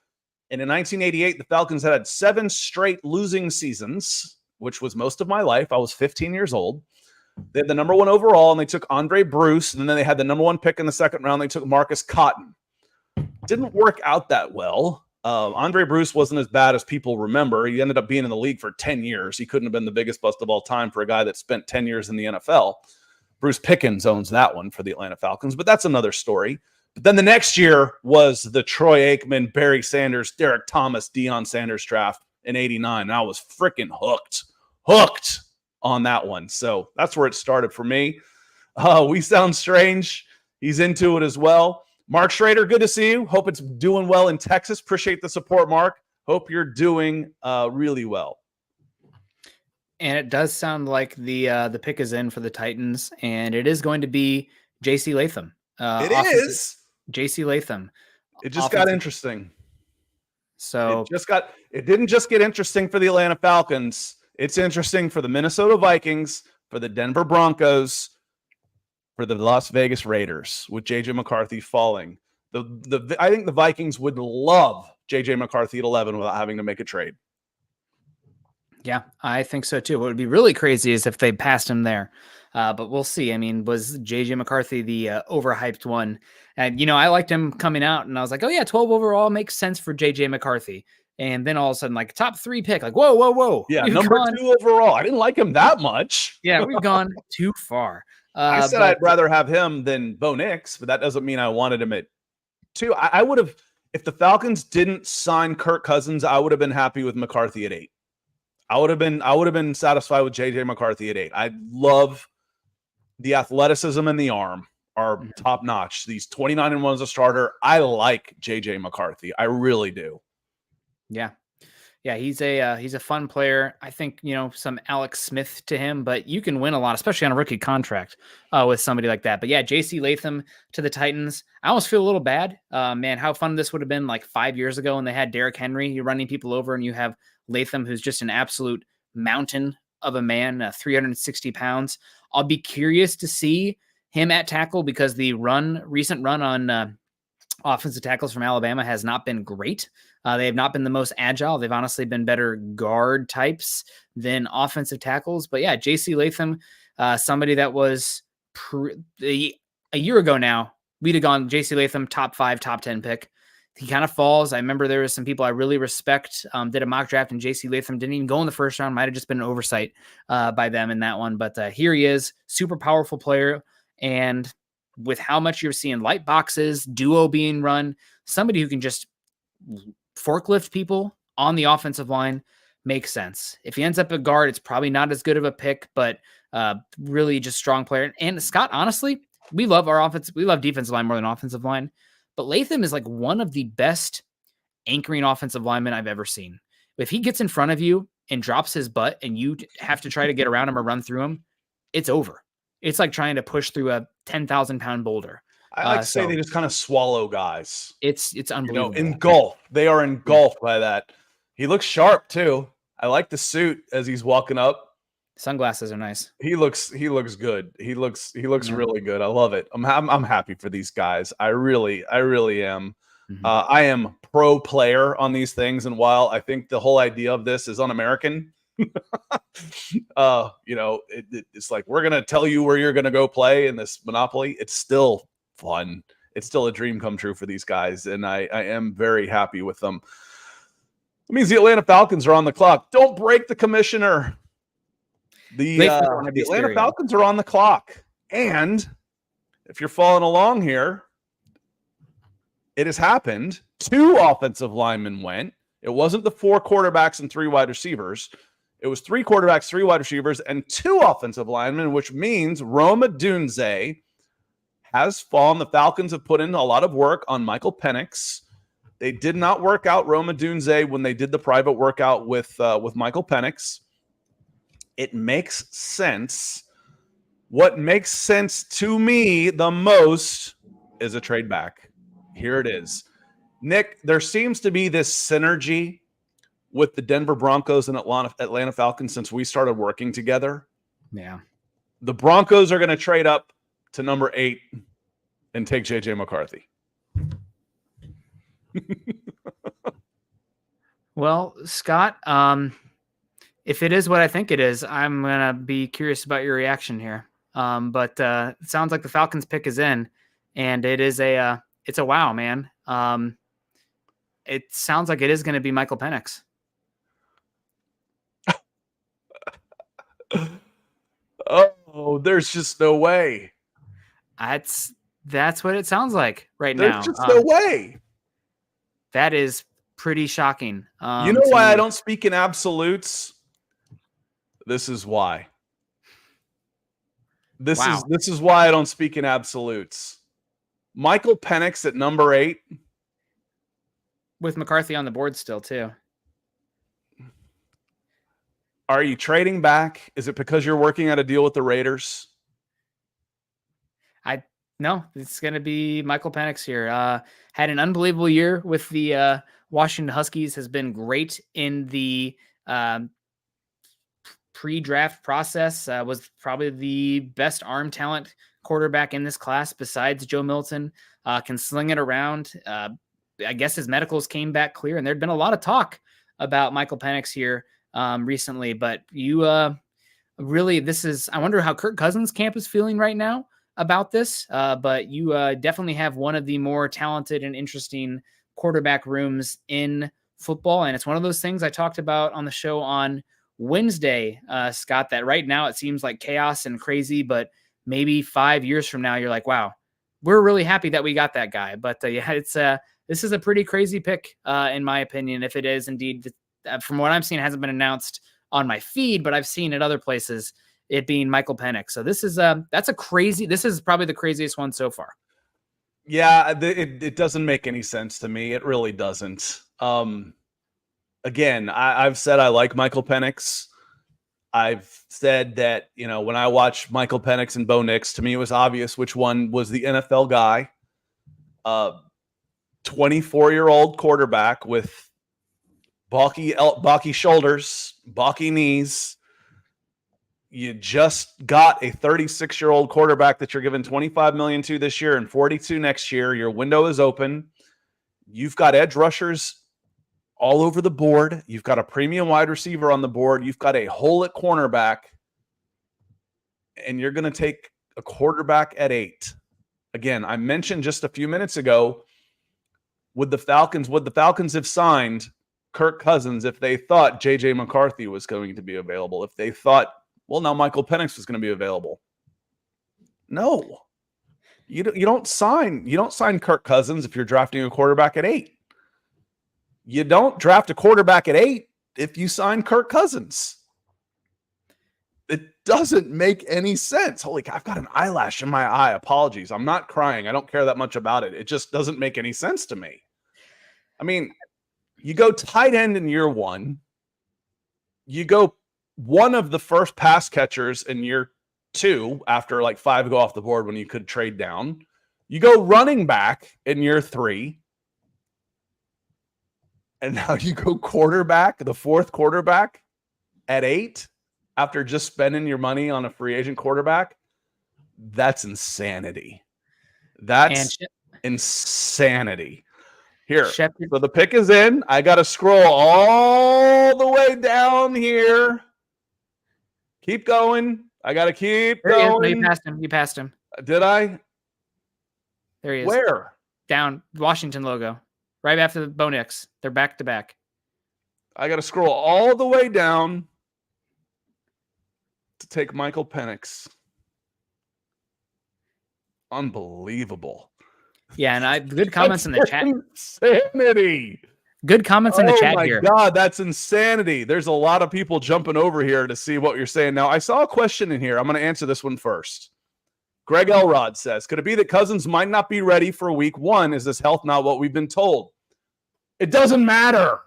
And in 1988, the Falcons had 7 straight losing seasons, which was most of my life. I was 15 years old. They had the number 1 overall, and they took Andre Bruce, and then they had the number 1 pick in the second round. They took Marcus Cotton. Didn't work out that well. Andre Bruce wasn't as bad as people remember. He ended up being in the league for 10 years. He couldn't have been the biggest bust of all time for a guy that spent 10 years in the NFL. Bruce Pickens owns that one for the Atlanta Falcons, but that's another story. But then the next year was the Troy Aikman, Barry Sanders, Derek Thomas, Deion Sanders draft in 89. And I was freaking hooked on that one. So that's where it started for me. We Sound Strange. He's into it as well. Mark Schrader, good to see you. Hope it's doing well in Texas. Appreciate the support, Mark. Hope you're doing really well. And it does sound like the pick is in for the Titans, and it is going to be JC Latham. It is JC Latham. It just got interesting. So it didn't just get interesting for the Atlanta Falcons. It's interesting for the Minnesota Vikings, for the Denver Broncos, for the Las Vegas Raiders, with JJ McCarthy falling. I think the Vikings would love JJ McCarthy at 11 without having to make a trade. Yeah, I think so too. What would be really crazy is if they passed him there. But we'll see. I mean, was JJ McCarthy the overhyped one? And, I liked him coming out, and I was like, oh yeah, 12 overall makes sense for JJ McCarthy. And then all of a sudden, like, top 3 pick, like, whoa. Yeah, number 2 overall. I didn't like him that much. Yeah, we've gone too far. I said I'd rather have him than Bo Nix, but that doesn't mean I wanted him at 2. I would have, if the Falcons didn't sign Kirk Cousins, I would have been happy with McCarthy at 8. I would have been satisfied with JJ McCarthy at 8. I love The athleticism and the arm are top notch. He's 29-1 as a starter. I like JJ McCarthy. I really do. Yeah. Yeah, he's a fun player. I think, some Alex Smith to him, but you can win a lot, especially on a rookie contract with somebody like that. But yeah, JC Latham to the Titans. I almost feel a little bad. Man, how fun this would have been like 5 years ago when they had Derrick Henry, you're running people over, and you have Latham, who's just an absolute mountain of a man, 360 pounds. I'll be curious to see him at tackle because the recent run on offensive tackles from Alabama has not been great. They have not been the most agile. They've honestly been better guard types than offensive tackles. But yeah, JC Latham, somebody that was a year ago now, we'd have gone JC Latham, top 5, top 10 pick. He kind of falls. I remember there was some people I really respect did a mock draft, and JC Latham didn't even go in the first round. Might have just been an oversight by them in that one. But here he is, super powerful player. And with how much you're seeing light boxes, duo being run, somebody who can just forklift people on the offensive line makes sense. If he ends up at guard, it's probably not as good of a pick, but really just strong player. And Scott, honestly, we love our offense. We love defensive line more than offensive line, but Latham is like one of the best anchoring offensive linemen I've ever seen. If he gets in front of you and drops his butt and you have to try to get around him or run through him, it's over. It's like trying to push through a 10,000-pound boulder. I like to say they just kind of swallow guys. It's unbelievable. Engulf. They are engulfed by that. He looks sharp too. I like the suit as he's walking up. Sunglasses are nice. He looks good. He looks really good. I love it. I'm happy for these guys. I really am. Mm-hmm. I am pro player on these things, and while I think the whole idea of this is un-American, it's like we're gonna tell you where you're gonna go play in this Monopoly. It's still fun. It's still a dream come true for these guys, and I am very happy with them. It means the Atlanta Falcons are on the clock. Don't break the commissioner. The Atlanta Falcons are on the clock, and if you're following along here, it has happened. 2 offensive linemen went. It wasn't the 4 quarterbacks and 3 wide receivers. It was 3 quarterbacks, 3 wide receivers, and 2 offensive linemen, which means Rome Odunze has fallen. The Falcons have put in a lot of work on Michael Penix. They did not work out Rome Odunze when they did the private workout with Michael Penix. It makes sense. What makes sense to me the most is a trade back. Here it is. Nick, there seems to be this synergy with the Denver Broncos and Atlanta Falcons since we started working together. Yeah. The Broncos are going to trade up to number 8 and take JJ McCarthy. Well, Scott, if it is what I think it is, I'm going to be curious about your reaction here. But it sounds like the Falcons pick is in, and it's a wow, man. It sounds like it is going to be Michael Penix. Oh, there's just no way. That's what it sounds like right now. There's just no way. That is pretty shocking. You know why I don't speak in absolutes? This is why. This is why I don't speak in absolutes. Michael Penix at number 8. With McCarthy on the board still, too. Are you trading back? Is it because you're working out a deal with the Raiders? No, it's going to be Michael Penix here. Had an unbelievable year with the Washington Huskies, has been great in the pre-draft process, was probably the best arm talent quarterback in this class besides Joe Milton, can sling it around. I guess his medicals came back clear, and there'd been a lot of talk about Michael Penix here recently, but you really, I wonder how Kirk Cousins' camp is feeling right now about this, but you definitely have one of the more talented and interesting quarterback rooms in football, and it's one of those things I talked about on the show on Wednesday, Scott, that right now it seems like chaos and crazy, but maybe 5 years from now, you're like, wow, we're really happy that we got that guy. But yeah, this is a pretty crazy pick, in my opinion, if it is indeed, from what I'm seeing, it hasn't been announced on my feed, but I've seen it other places. it being Michael Penix. So this is this is probably the craziest one so far. Yeah, it doesn't make any sense to me. It really doesn't. Again, I've said I like Michael Penix. I've said that, when I watched Michael Penix and Bo Nix, to me it was obvious which one was the NFL guy. 24-year-old quarterback with balky shoulders, balky knees. You just got a 36-year-old quarterback that you're giving $25 million to this year and $42 million next year. Your window is open. You've got edge rushers all over the board. You've got a premium wide receiver on the board. You've got a hole at cornerback. And you're going to take a quarterback at 8. Again, I mentioned just a few minutes ago, would the Falcons have signed Kirk Cousins if they thought JJ McCarthy was going to be available? If they thought, well, now Michael Penix was going to be available? No. You don't sign Kirk Cousins if you're drafting a quarterback at 8. You don't draft a quarterback at 8 if you sign Kirk Cousins. It doesn't make any sense. Holy cow, I've got an eyelash in my eye. Apologies. I'm not crying. I don't care that much about it. It just doesn't make any sense to me. I mean, you go tight end in year 1. You go one of the first pass catchers in year 2 after like 5 go off the board when you could trade down. You go running back in year 3. And now you go quarterback, the 4th quarterback at 8 after just spending your money on a free agent quarterback. That's insanity. That's insanity. Here, so the pick is in. I got to scroll all the way down here. Keep going. I got to keep going. No, you passed him. Did I? There he is. Where? Down, Washington logo. Right after the Bo Nix. They're back to back. I got to scroll all the way down to take Michael Penix. Unbelievable. Yeah, and good comments in the chat. Insanity. Good comments in the chat here. Oh my God, that's insanity. There's a lot of people jumping over here to see what you're saying. Now, I saw a question in here. I'm going to answer this one first. Greg Elrod says, could it be that Cousins might not be ready for week 1? Is his health not what we've been told? It doesn't matter.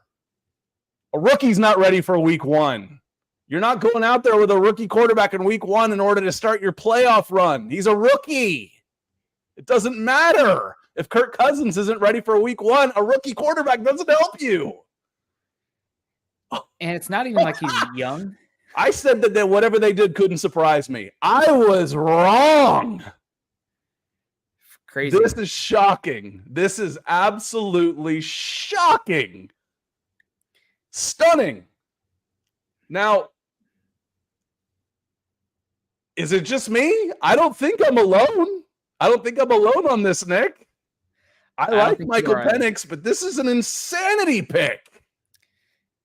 A rookie's not ready for week 1. You're not going out there with a rookie quarterback in week 1 in order to start your playoff run. He's a rookie. It doesn't matter. If Kirk Cousins isn't ready for week 1, a rookie quarterback doesn't help you. And it's not even like he's young. I said that whatever they did couldn't surprise me. I was wrong. Crazy. This is shocking. This is absolutely shocking. Stunning. Now, is it just me? I don't think I'm alone. I don't think I'm alone on this, Nick. I like Michael Penix, but this is an insanity pick.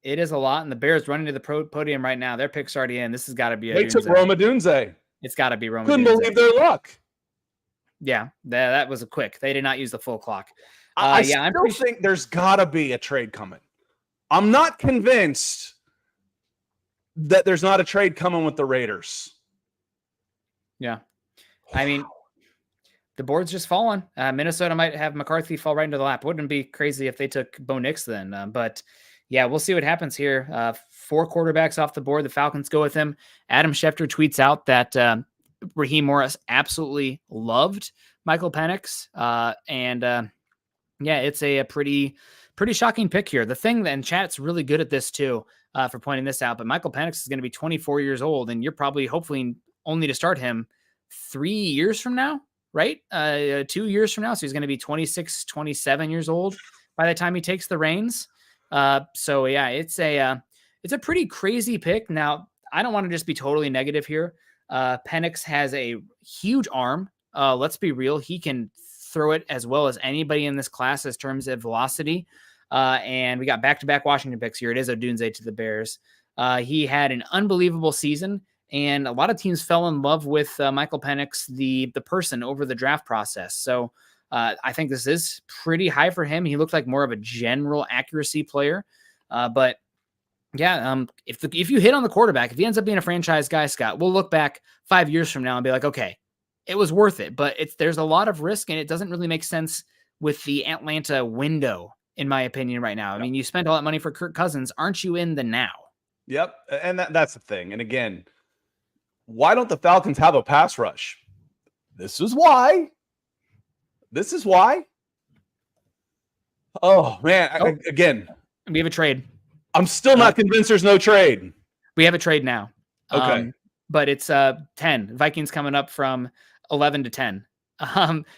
It is a lot, and the Bears running to the podium right now. Their pick's already in. This has got to be They took Rome Odunze. It's got to be Rome Odunze. Couldn't believe their luck. Yeah, that was a quick. They did not use the full clock. I still think there's got to be a trade coming. I'm not convinced that there's not a trade coming with the Raiders. Yeah. I mean, the board's just falling. Minnesota might have McCarthy fall right into the lap. Wouldn't it be crazy if they took Bo Nix then? But yeah, we'll see what happens here. 4 quarterbacks off the board. The Falcons go with him. Adam Schefter tweets out that Raheem Morris absolutely loved Michael Penix. Yeah, it's a pretty shocking pick here. The thing that, and chat's really good at this too, for pointing this out, but Michael Penix is going to be 24 years old, and you're probably hopefully only to start him 3 years from now, right? 2 years from now. So he's going to be 26, 27 years old by the time he takes the reins. So yeah, it's a pretty crazy pick. Now, I don't want to just be totally negative here. Penix has a huge arm. Let's be real. He can throw it as well as anybody in this class in terms of velocity. And we got back-to-back Washington picks here. It is Odunze to the Bears. He had an unbelievable season, and a lot of teams fell in love with Michael Penix, the person, over the draft process. So I think this is pretty high for him. He looked like more of a general accuracy player. But Yeah. If you hit on the quarterback, if he ends up being a franchise guy, Scott, we'll look back 5 years from now and be like, okay, it was worth it. But there's a lot of risk, and it doesn't really make sense with the Atlanta window, in my opinion, right now. I mean, you spent all that money for Kirk Cousins. Aren't you in the now? Yep. And that's the thing. And again, why don't the Falcons have a pass rush? This is why. Oh, man. Again, we have a trade. I'm still not convinced there's no trade. We have a trade now. Okay. But it's 10. Vikings coming up from 11 to 10.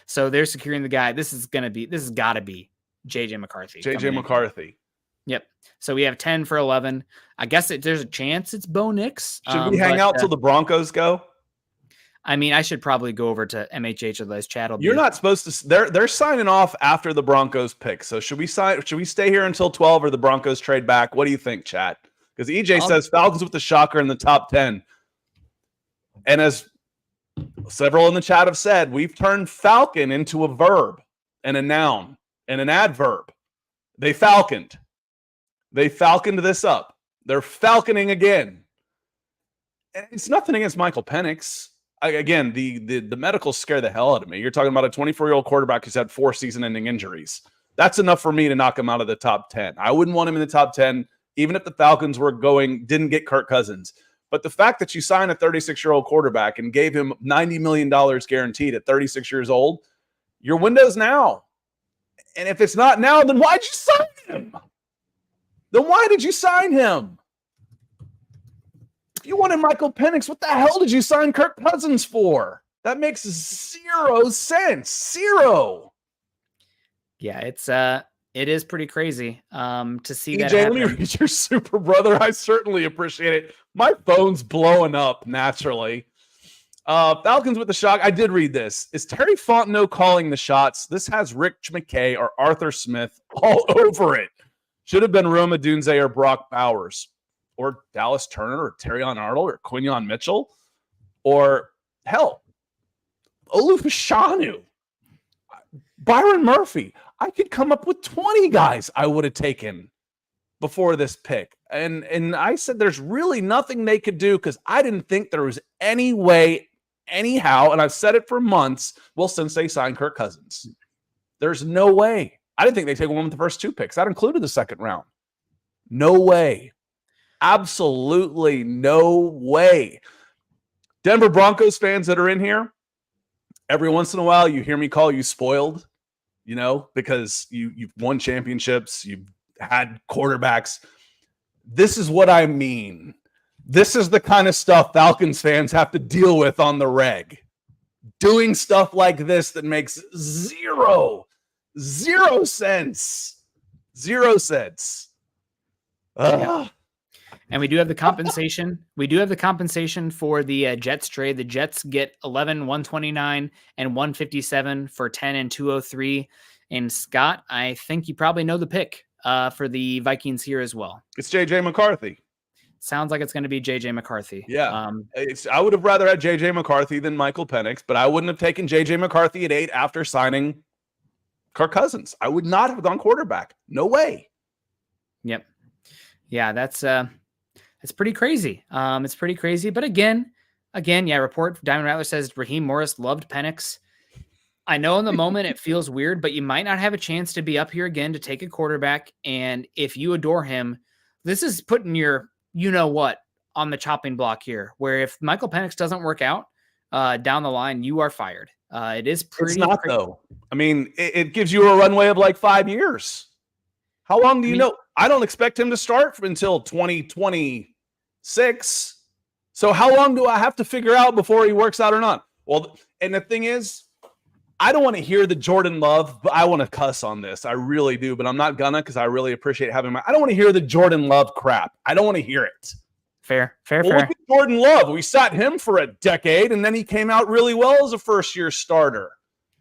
So they're securing the guy. This has got to be JJ McCarthy. JJ McCarthy. Yep. So we have 10 for 11. I guess there's a chance it's Bo Nix. Should we hang out till the Broncos go? I mean, I should probably go over to MHH or those chat. You're not supposed to. They're signing off after the Broncos pick. So should we stay here until 12 or the Broncos trade back? What do you think, chat? Because EJ says Falcons with the shocker in the top 10. And as several in the chat have said, we've turned Falcon into a verb and a noun and an adverb. They falconed this up. They're falconing again. And it's nothing against Michael Penix. Again, the medicals scare the hell out of me. You're talking about a 24-year-old quarterback who's had 4 season-ending injuries. That's enough for me to knock him out of the top 10. I wouldn't want him in the top 10, even if the Falcons didn't get Kirk Cousins. But the fact that you signed a 36-year-old quarterback and gave him $90 million guaranteed at 36 years old, your window's now. And if it's not now, then why'd you sign him? Then why did you sign him? If you wanted Michael Penix, what the hell did you sign Kirk Cousins for? That makes 0 sense. 0. Yeah, it is pretty crazy to see that EJ, happen. let me read your super brother. I certainly appreciate it. My phone's blowing up naturally. Falcons with the shock. I did read this. Is Terry Fontenot calling the shots? This has Rich McKay or Arthur Smith all over it. Should have been Rome Odunze or Brock Bowers or Dallas Turner or Terrion Arnold or Quinyon Mitchell or hell, Olu Fashanu, Byron Murphy. I could come up with 20 guys I would have taken before this pick. And I said there's really nothing they could do because I didn't think there was any way, anyhow, and I've said it for months, well, since they signed Kirk Cousins. There's no way. I didn't think they'd take one with the first 2 picks. That included the second round. No way. Absolutely no way. Denver Broncos fans that are in here, every once in a while you hear me call you spoiled, because you've won championships, you've had quarterbacks. This is what I mean. This is the kind of stuff Falcons fans have to deal with on the reg. Doing stuff like this that makes zero sense. 0 cents. Yeah. And we do have the compensation. We do have the compensation for the Jets trade. The Jets get 11, 129, and 157 for 10 and 203. And Scott, I think you probably know the pick for the Vikings here as well. It's JJ McCarthy. Sounds like it's going to be JJ McCarthy. Yeah. I would have rather had JJ McCarthy than Michael Penix, but I wouldn't have taken JJ McCarthy at 8 after signing Kirk Cousins. I would not have gone quarterback. No way. Yep. Yeah, that's pretty crazy. It's pretty crazy. But again, report Diamond Rattler says Raheem Morris loved Penix. I know in the moment it feels weird, but you might not have a chance to be up here again to take a quarterback. And if you adore him, this is putting your you-know-what on the chopping block here, where if Michael Penix doesn't work out down the line, you are fired. It is pretty. It's not, though. I mean, it gives you a runway of like 5 years. How long do you know? I don't expect him to start until 2026. So how long do I have to figure out before he works out or not? Well, and the thing is, I don't want to hear the Jordan Love, but I want to cuss on this. I really do, but I'm not gonna because I really appreciate having I don't want to hear the Jordan Love crap. I don't want to hear it. Fair. Look at Jordan Love. We sat him for a decade, and then he came out really well as a first-year starter.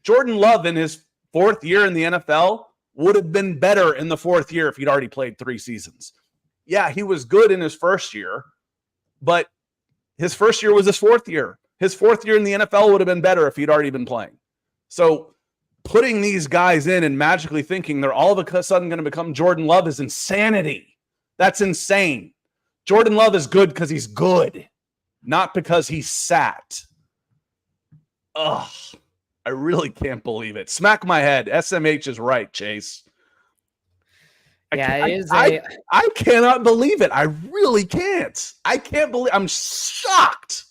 Jordan Love in his 4th year in the NFL would have been better in the 4th year if he'd already played 3 seasons. Yeah, he was good in his first year, but his first year was his 4th year. His 4th year in the NFL would have been better if he'd already been playing. So putting these guys in and magically thinking they're all of a sudden going to become Jordan Love is insanity. That's insane. Jordan Love is good because he's good, not because he sat. Ugh, I really can't believe it. Smack my head. SMH is right, Chase. I cannot believe it. I really can't. I can't believe. I'm shocked.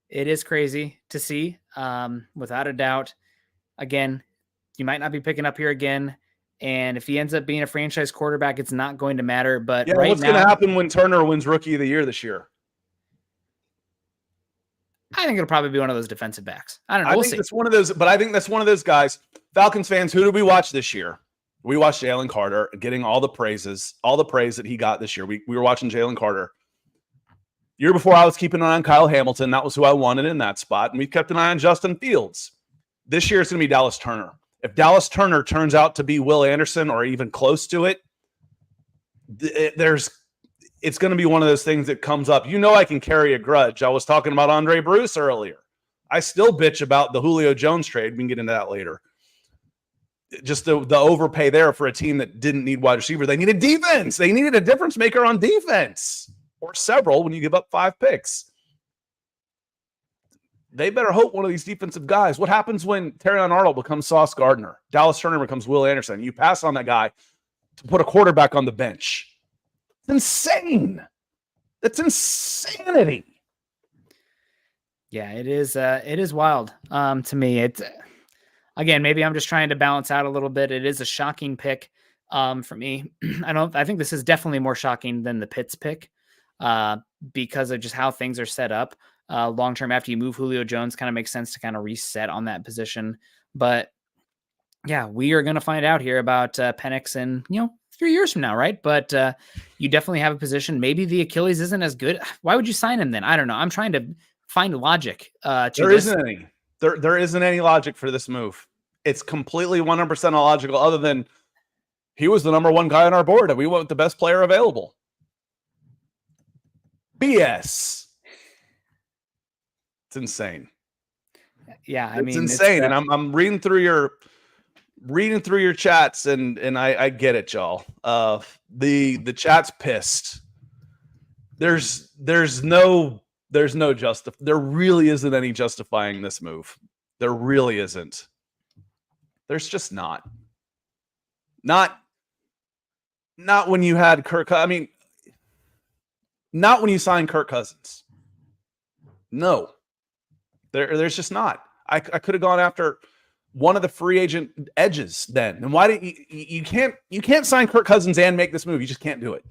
It is crazy to see, without a doubt. Again, you might not be picking up here again. And if he ends up being a franchise quarterback, it's not going to matter. But yeah, what's going to happen when Turner wins Rookie of the Year this year? I think it'll probably be one of those defensive backs. I don't know. We'll see. It's one of those, but I think that's one of those guys. Falcons fans, who did we watch this year? We watched Jalen Carter getting all the praise that he got this year. We were watching Jalen Carter. Year before, I was keeping an eye on Kyle Hamilton. That was who I wanted in that spot. And we kept an eye on Justin Fields. This year, it's going to be Dallas Turner. If Dallas Turner turns out to be Will Anderson or even close to it, it's going to be one of those things that comes up. I can carry a grudge. I was talking about Andre Bruce earlier. I still bitch about the Julio Jones trade. We can get into that later. Just the overpay there for a team that didn't need wide receiver. They needed defense. They needed a difference maker on defense, or several when you give up 5 picks. They better hope one of these defensive guys. What happens when Terrion Arnold becomes Sauce Gardner? Dallas Turner becomes Will Anderson. You pass on that guy to put a quarterback on the bench. It's insane. That's insanity. Yeah, it is wild to me. It's again, maybe I'm just trying to balance out a little bit. It is a shocking pick for me. I think this is definitely more shocking than the Pitts pick because of just how things are set up. Long term, after you move Julio Jones, kind of makes sense to kind of reset on that position. But yeah, we are going to find out here about Penix in 3 years from now, right? But you definitely have a position. Maybe the Achilles isn't as good. Why would you sign him then? I don't know. I'm trying to find logic. There isn't any. There isn't any logic for this move. It's completely 100% illogical, other than he was the number 1 guy on our board and we went with the best player available. BS. It's insane. Yeah, it's insane. And I'm reading through your chats, and I get it, y'all. The chat's pissed. There really isn't any justifying this move. There really isn't. There's just not. Not when you had Kirk. I mean, not when you signed Kirk Cousins. No. There's just not. I could have gone after one of the free agent edges then. And why didn't you can't sign Kirk Cousins and make this move. You just can't do it.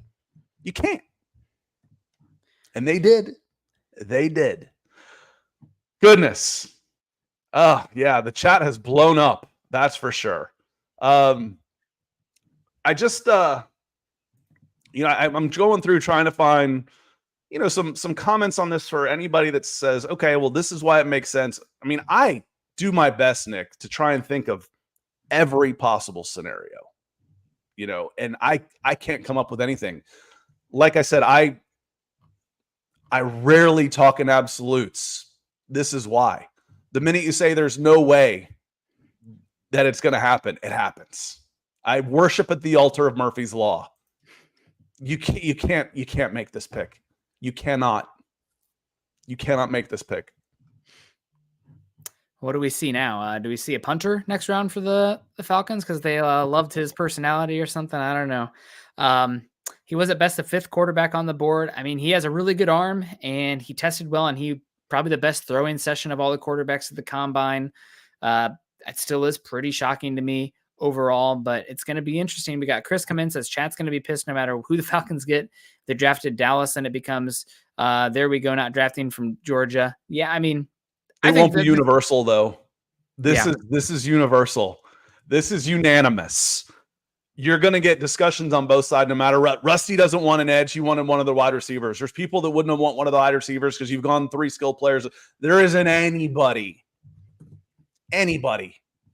You can't. And they did. They did. Goodness. Oh, yeah, the chat has blown up. That's for sure. I just I'm going through trying to find some comments on this for anybody that says, okay, well, this is why it makes sense. I mean, I do my best, Nick, to try and think of every possible scenario, and I can't come up with anything. Like I said, I rarely talk in absolutes. This is why. The minute you say there's no way that it's going to happen, it happens. I worship at the altar of Murphy's Law. You can't make this pick. You cannot make this pick. What do we see now? Do we see a punter next round for the Falcons because they loved his personality or something? I don't know. He was at best the 5th quarterback on the board. I mean, he has a really good arm and he tested well, and he probably the best throwing session of all the quarterbacks at the combine. It still is pretty shocking to me overall, but it's going to be interesting. We got Chris come in, says chat's going to be pissed no matter who the Falcons get. They drafted Dallas and it becomes there we go, not drafting from Georgia. Yeah, I mean, it won't be universal though. This is universal. This is unanimous. You're going to get discussions on both sides no matter what. Rusty doesn't want an edge. He wanted one of the wide receivers. There's people that wouldn't have want one of the wide receivers because you've gone 3 skill players. There isn't anybody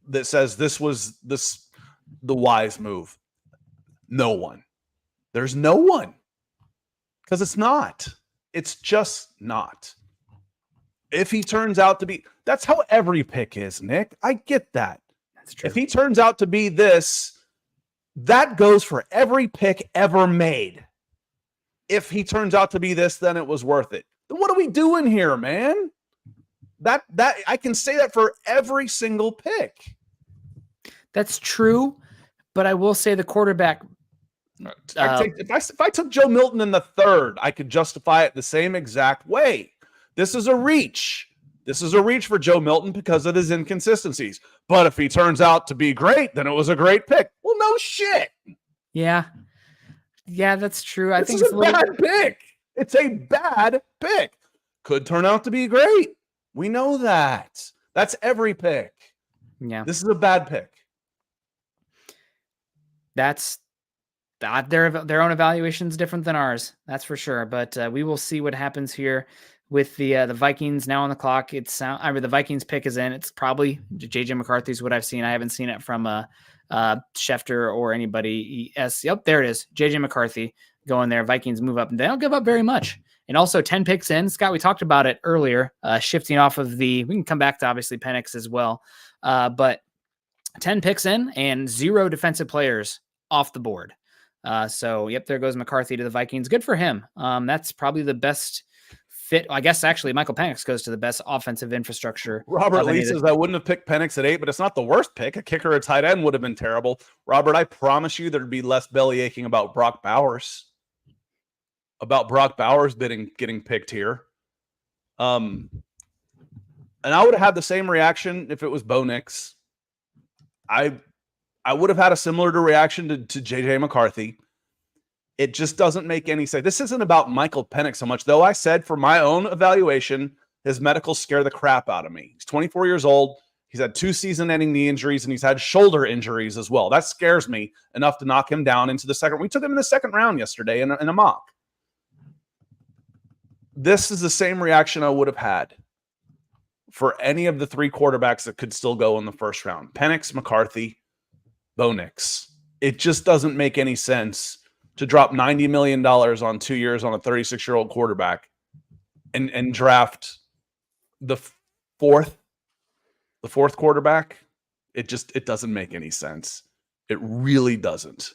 that says this was the wise move. No one. There's no one. Because it's not. It's just not. If he turns out to be, that's how every pick is, Nick. I get that. That's true. If he turns out to be this, that goes for every pick ever made. if he turns out to be this, then it was worth it. Then what are we doing here, man? That I can say that for every single pick. That's true, but I will say the quarterback. If I took Joe Milton in the third, I could justify it the same exact way. This is a reach. This is a reach for Joe Milton because of his inconsistencies. But if he turns out to be great, then it was a great pick. Well, no shit. Yeah, that's true. I think it's a bad pick. It's a bad pick. Could turn out to be great. We know that. That's every pick. Yeah, this is a bad pick. That's their own evaluation is different than ours. That's for sure. But we will see what happens here with the Vikings now on the clock. The Vikings pick is in. It's probably JJ McCarthy is what I've seen. I haven't seen it from Schefter or anybody. Yep, there it is. JJ McCarthy going there. Vikings move up, and they don't give up very much. And also 10 picks in. Scott, we talked about it earlier, shifting off of we can come back to obviously Penix as well. But 10 picks in and 0 defensive players off the board. So, yep, there goes McCarthy to the Vikings. Good for him. That's probably the best fit. I guess actually Michael Penix goes to the best offensive infrastructure. Robert Lee says, I wouldn't have picked Penix at 8, but it's not the worst pick. A kicker or tight end would have been terrible. Robert, I promise you there'd be less belly aching about Brock Bowers. Getting picked here. And I would have had the same reaction if it was Bo Nix. I would have had a similar reaction to JJ McCarthy. It just doesn't make any sense. This isn't about Michael Penix so much, though I said for my own evaluation, his medicals scare the crap out of me. He's 24 years old. He's had 2 season-ending knee injuries, and he's had shoulder injuries as well. That scares me enough to knock him down into the second. We took him in the second round yesterday in a mock. This is the same reaction I would have had for any of the 3 quarterbacks that could still go in the first round. Penix, McCarthy, Bo Nix. It just doesn't make any sense to drop $90 million on 2 years on a 36-year-old quarterback and draft the fourth quarterback. It doesn't make any sense. It really doesn't.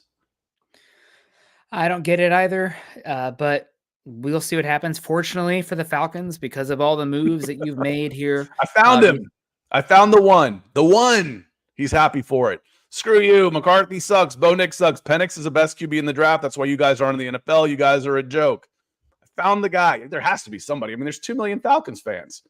I don't get it either, but we'll see what happens. Fortunately for the Falcons, because of all the moves that you've made here. I found him. I found the one. The one. He's happy for it. Screw you. McCarthy sucks. Bo Nix sucks. Penix is the best QB in the draft. That's why you guys aren't in the NFL. You guys are a joke. I found the guy. There has to be somebody. I mean, there's 2 million Falcons fans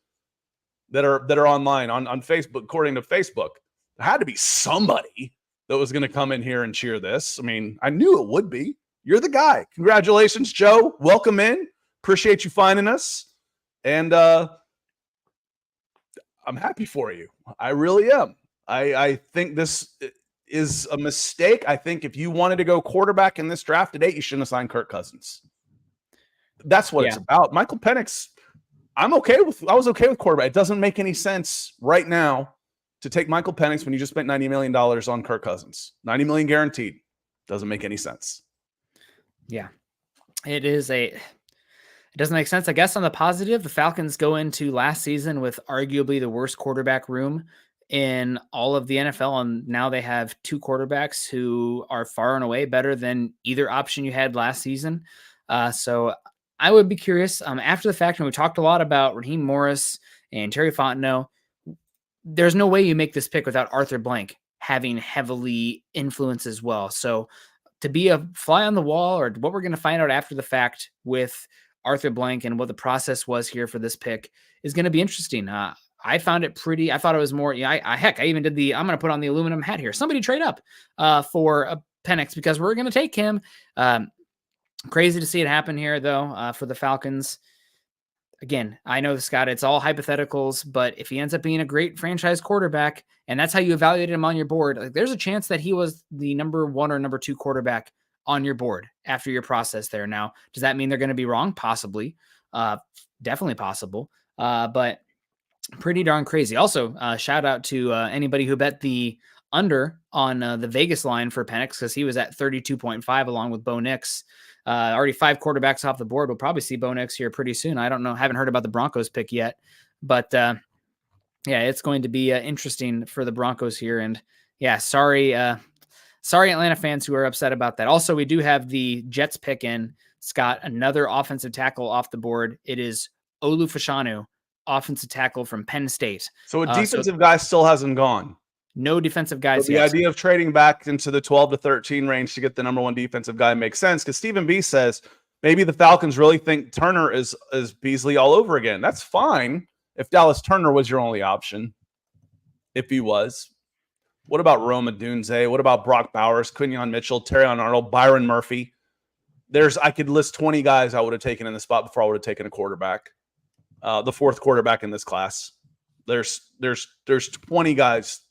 that are online on Facebook, according to Facebook. There had to be somebody that was going to come in here and cheer this. I mean, I knew it would be. You're the guy. Congratulations, Joe. Welcome in. Appreciate you finding us. And I'm happy for you. I really am. I think this is a mistake. I think if you wanted to go quarterback in this draft today, you shouldn't have signed Kirk Cousins. That's what it's about. Michael Penix, I was okay with quarterback. It doesn't make any sense right now to take Michael Penix when you just spent $90 million on Kirk Cousins. $90 million guaranteed. Doesn't make any sense. Yeah, it doesn't make sense. I guess on the positive, the Falcons go into last season with arguably the worst quarterback room in all of the NFL. And now they have 2 quarterbacks who are far and away better than either option you had last season. So I would be curious after the fact, and we talked a lot about Raheem Morris and Terry Fontenot. There's no way you make this pick without Arthur Blank having heavily influence as well. So to be a fly on the wall, or what we're going to find out after the fact with Arthur Blank and what the process was here for this pick is going to be interesting. I found it I thought it was more, I even did I'm going to put on the aluminum hat here. Somebody trade up for Penix because we're going to take him. Crazy to see it happen here though, for the Falcons. Again, I know, Scott, it's all hypotheticals, but if he ends up being a great franchise quarterback and that's how you evaluated him on your board, there's a chance that he was the number 1 or number 2 quarterback on your board after your process there. Now, does that mean they're going to be wrong? Possibly. Definitely possible. But pretty darn crazy. Also, shout out to anybody who bet the under on the Vegas line for Penix, because he was at 32.5 along with Bo Nix. Already 5 quarterbacks off the board. We'll probably see Bo Nix here pretty soon. I don't know. Haven't heard about the Broncos pick yet, but yeah, it's going to be interesting for the Broncos here. And yeah, sorry sorry, Atlanta fans who are upset about that. Also, we do have the Jets pick in, Scott, another offensive tackle off the board. It is Olu Fashanu, offensive tackle from Penn State. So a defensive guy still hasn't gone. No defensive guys yet. The idea of trading back into the 12 to 13 range to get the number one defensive guy makes sense, because Stephen B says maybe the Falcons really think Turner is Beasley all over again. That's fine if Dallas Turner was your only option. If he was. What about Rome Odunze? What about Brock Bowers, Quinyon Mitchell, Terrion Arnold, Byron Murphy? I could list 20 guys I would have taken in the spot before I would have taken a quarterback. The fourth quarterback in this class. There's 20 guys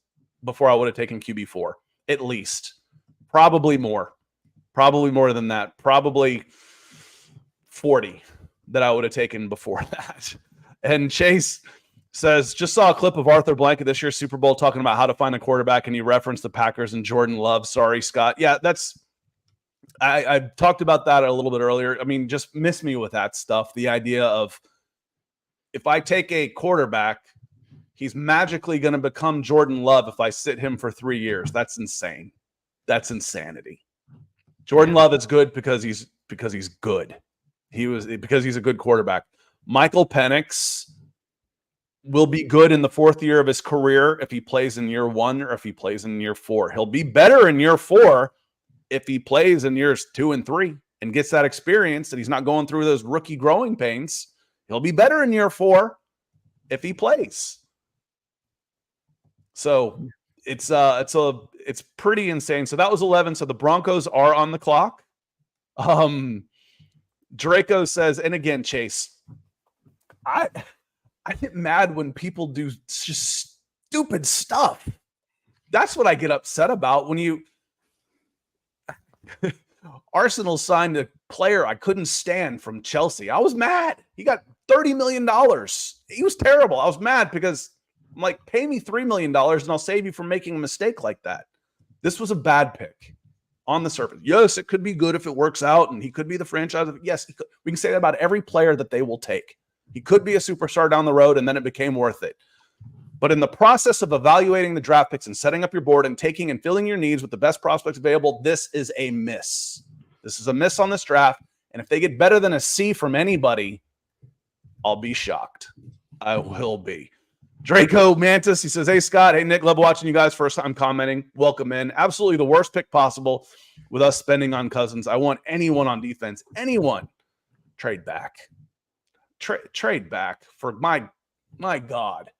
before I would have taken QB4, at least. Probably more than that. Probably 40 that I would have taken before that. And Chase says, just saw a clip of Arthur Blank at this year's Super Bowl talking about how to find a quarterback, and he referenced the Packers and Jordan Love. Sorry, Scott. Yeah, I talked about that a little bit earlier. I mean, just miss me with that stuff. The idea of, if I take a quarterback, he's magically going to become Jordan Love if I sit him for 3 years. That's insane. That's insanity. Jordan Love is good because he's good. Because he's a good quarterback. Michael Penix will be good in the fourth year of his career if he plays in year 1 or if he plays in year 4. He'll be better in year 4 if he plays in years 2 and 3 and gets that experience, and he's not going through those rookie growing pains. He'll be better in year 4 if he plays. So it's pretty insane. So that was 11. So the Broncos are on the clock. Draco says, and again, Chase, I get mad when people do just stupid stuff. That's what I get upset about. When Arsenal signed a player I couldn't stand from Chelsea. I was mad. He got $30 million. He was terrible. I was mad because I'm like, pay me $3 million and I'll save you from making a mistake like that. This was a bad pick on the surface. Yes, it could be good if it works out, and he could be the franchise. Yes, he could. We can say that about every player that they will take. He could be a superstar down the road, and then it became worth it. But in the process of evaluating the draft picks and setting up your board and taking and filling your needs with the best prospects available, this is a miss. This is a miss on this draft. And if they get better than a C from anybody, I'll be shocked. I will be. Draco Mantis, he says, hey, Scott. Hey, Nick. Love watching you guys. First time commenting. Welcome in. Absolutely the worst pick possible with us spending on Cousins. I want anyone on defense. Anyone. Trade back. Trade back for my God.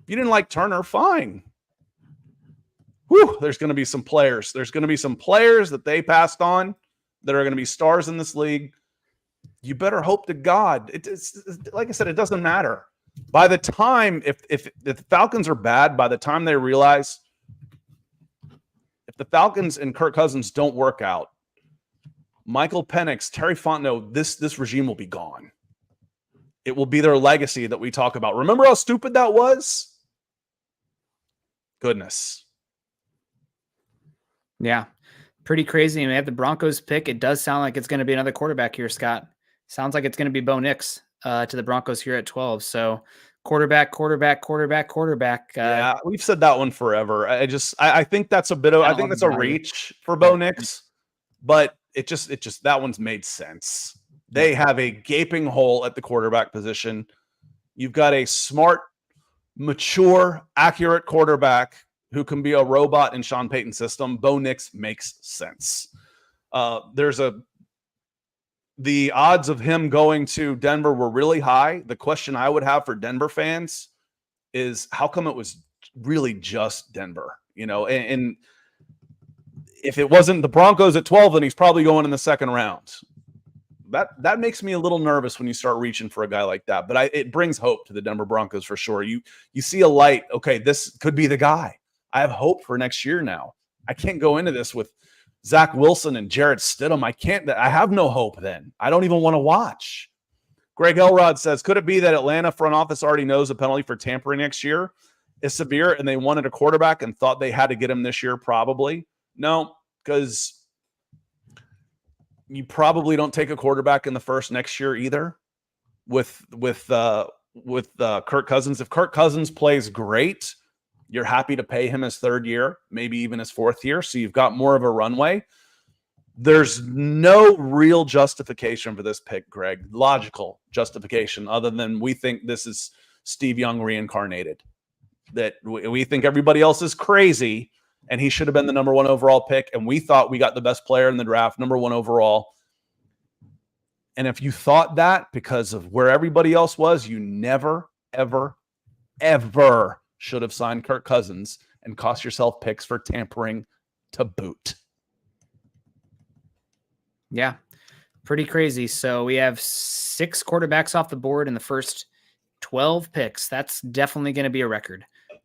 If you didn't like Turner, fine. Whew, there's going to be some players. There's going to be some players that they passed on that are going to be stars in this league. You better hope to God. It's like I said, it doesn't matter. By the time, if the Falcons are bad, by the time they realize, if the Falcons and Kirk Cousins don't work out, Michael Penix, Terry Fontenot, this regime will be gone. It will be their legacy that we talk about. Remember how stupid that was? Goodness. Yeah, pretty crazy. And we have the Broncos pick. It does sound like it's going to be another quarterback here, Scott. Sounds like it's going to be Bo Nix to the Broncos here at 12. So quarterback. Yeah, we've said that one forever. I think that's a bit of, I think that's a reach for Bo Nix, but it just that one's made sense. They have a gaping hole at the quarterback position. You've got a smart, mature, accurate quarterback who can be a robot in Sean Payton's system. Bo Nix makes sense. The odds of him going to Denver were really high. The question I would have for Denver fans is, how come it was really just Denver? And if it wasn't the Broncos at 12, then he's probably going in the second round. That makes me a little nervous when you start reaching for a guy like that. But it brings hope to the Denver Broncos for sure. You see a light. Okay, this could be the guy. I have hope for next year now. I can't go into this with Zach Wilson and Jarrett Stidham. I have no hope then. I don't even want to watch. Greg Elrod says, could it be that Atlanta front office already knows a penalty for tampering next year is severe and they wanted a quarterback and thought they had to get him this year? Probably. No, because you probably don't take a quarterback in the first next year either with Kirk Cousins. If Kirk Cousins plays great, You're happy to pay him his third year, maybe even his fourth year. So you've got more of a runway. There's no real justification for this pick, Greg. Logical justification, other than we think this is Steve Young reincarnated. That we think everybody else is crazy, and he should have been the number 1 overall pick. And we thought we got the best player in the draft, number 1 overall. And if you thought that because of where everybody else was, you never, ever, ever should have signed Kirk Cousins and cost yourself picks for tampering to boot. Yeah, pretty crazy. So we have 6 quarterbacks off the board in the first 12 picks. That's definitely going to be a record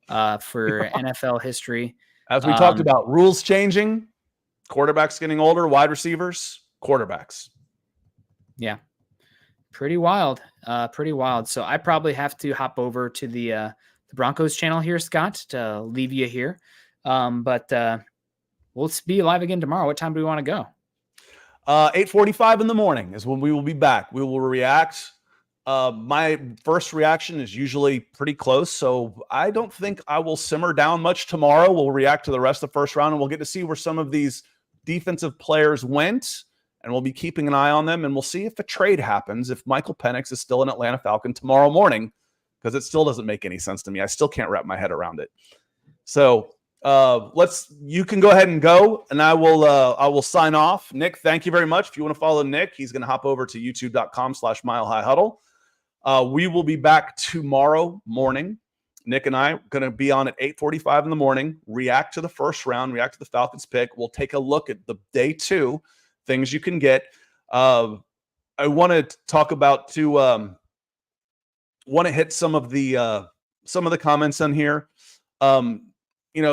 for NFL history. As we talked about, rules changing, quarterbacks getting older, wide receivers, quarterbacks. Yeah, pretty wild. Pretty wild. So I probably have to hop over to the Broncos channel here, Scott, to leave you here. But we'll be live again tomorrow. What time do we want to go? 8:45 in the morning is when we will be back. We will react. My first reaction is usually pretty close, so I don't think I will simmer down much tomorrow. We'll react to the rest of the first round, and we'll get to see where some of these defensive players went, and we'll be keeping an eye on them, and we'll see if a trade happens, if Michael Penix is still an Atlanta Falcon tomorrow morning, because it still doesn't make any sense to me. I still can't wrap my head around it. So you can go ahead and go, and I will sign off. Nick, thank you very much. If you want to follow Nick, he's going to hop over to youtube.com/milehighhuddle. We will be back tomorrow morning. Nick and I are going to be on at 8:45 in the morning, react to the first round, react to the Falcons pick. We'll take a look at the day 2 things you can get. I want to talk about want to hit some of the comments on here.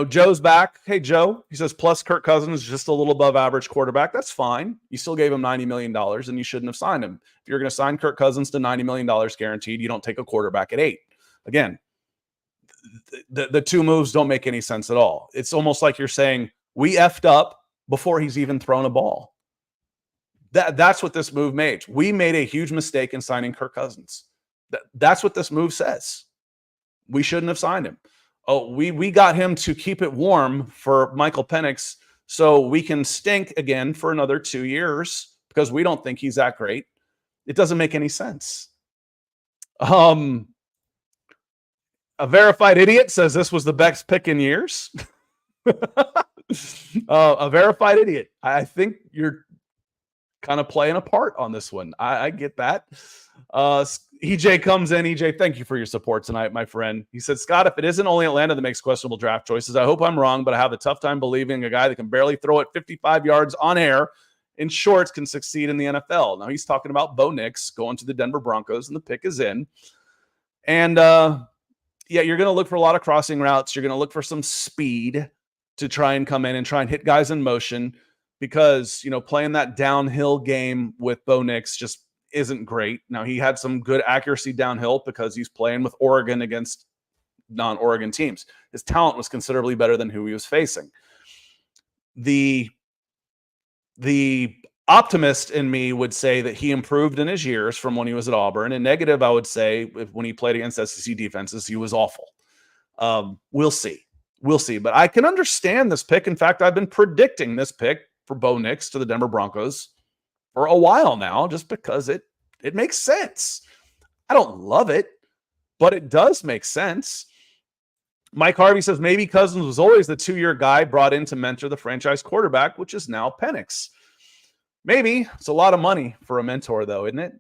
Joe's back. Hey, Joe. He says, plus Kirk Cousins is just a little above average quarterback. That's fine. You still gave him $90 million, and you shouldn't have signed him. If you're going to sign Kirk Cousins to $90 million guaranteed, you don't take a quarterback at 8. Again, the 2 moves don't make any sense at all. It's almost like you're saying, we effed up before he's even thrown a ball. That's what this move made. We made a huge mistake in signing Kirk Cousins. That's what this move says. We shouldn't have signed him. Oh, we got him to keep it warm for Michael Penix so we can stink again for another 2 years because we don't think he's that great. It doesn't make any sense. A verified idiot says this was the best pick in years. A verified idiot. I think you're kind of playing a part on this one. I get that. EJ comes in. EJ, thank you for your support tonight, my friend. He said, Scott, if it isn't only Atlanta that makes questionable draft choices, I hope I'm wrong, but I have a tough time believing a guy that can barely throw it 55 yards on air in shorts can succeed in the NFL. Now, he's talking about Bo Nix going to the Denver Broncos, and the pick is in. And, you're going to look for a lot of crossing routes. You're going to look for some speed to try and come in and try and hit guys in motion because, playing that downhill game with Bo Nix just isn't great. Now, he had some good accuracy downhill because he's playing with Oregon against non-Oregon teams. His talent was considerably better than who he was facing. The optimist in me would say that he improved in his years from when he was at Auburn. And negative, I would say, when he played against SEC defenses, he was awful. We'll see. But I can understand this pick. In fact, I've been predicting this pick for Bo Nix to the Denver Broncos for a while now, just because it makes sense. I don't love it, but it does make sense. Mike Harvey says maybe Cousins was always the 2-year guy brought in to mentor the franchise quarterback, which is now Penix. Maybe. It's a lot of money for a mentor, though, isn't it?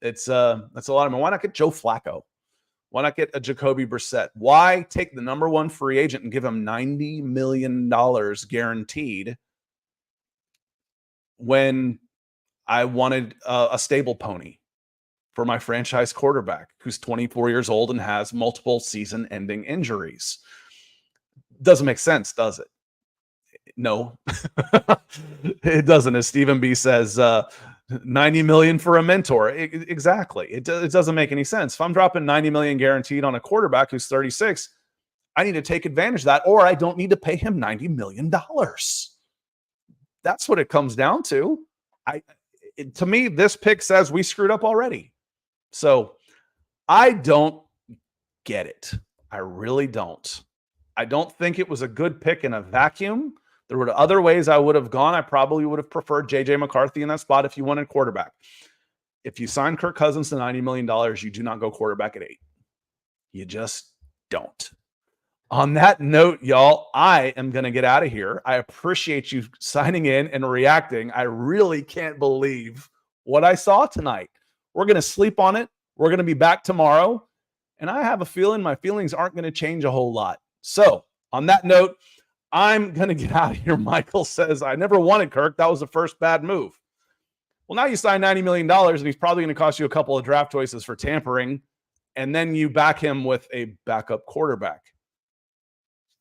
That's a lot of money. Why not get Joe Flacco? Why not get a Jacoby Brissett? Why take the number 1 free agent and give him $90 million guaranteed when I wanted a stable pony for my franchise quarterback who's 24 years old and has multiple season-ending injuries? Doesn't make sense, does it? No, it doesn't. As Stephen B says, $90 million for a mentor. Exactly. It doesn't make any sense. If I'm dropping $90 million guaranteed on a quarterback who's 36, I need to take advantage of that, or I don't need to pay him $90 million. That's what it comes down to. To me, this pick says we screwed up already. So I don't get it. I really don't. I don't think it was a good pick in a vacuum. There were other ways I would have gone. I probably would have preferred JJ McCarthy in that spot if you wanted quarterback. If you sign Kirk Cousins to $90 million, you do not go quarterback at 8. You just don't. On that note, y'all, I am going to get out of here. I appreciate you signing in and reacting. I really can't believe what I saw tonight. We're going to sleep on it. We're going to be back tomorrow. And I have a feeling my feelings aren't going to change a whole lot. So on that note, I'm going to get out of here. Michael says, I never wanted Kirk. That was the first bad move. Well, now you sign $90 million, and he's probably going to cost you a couple of draft choices for tampering, and then you back him with a backup quarterback.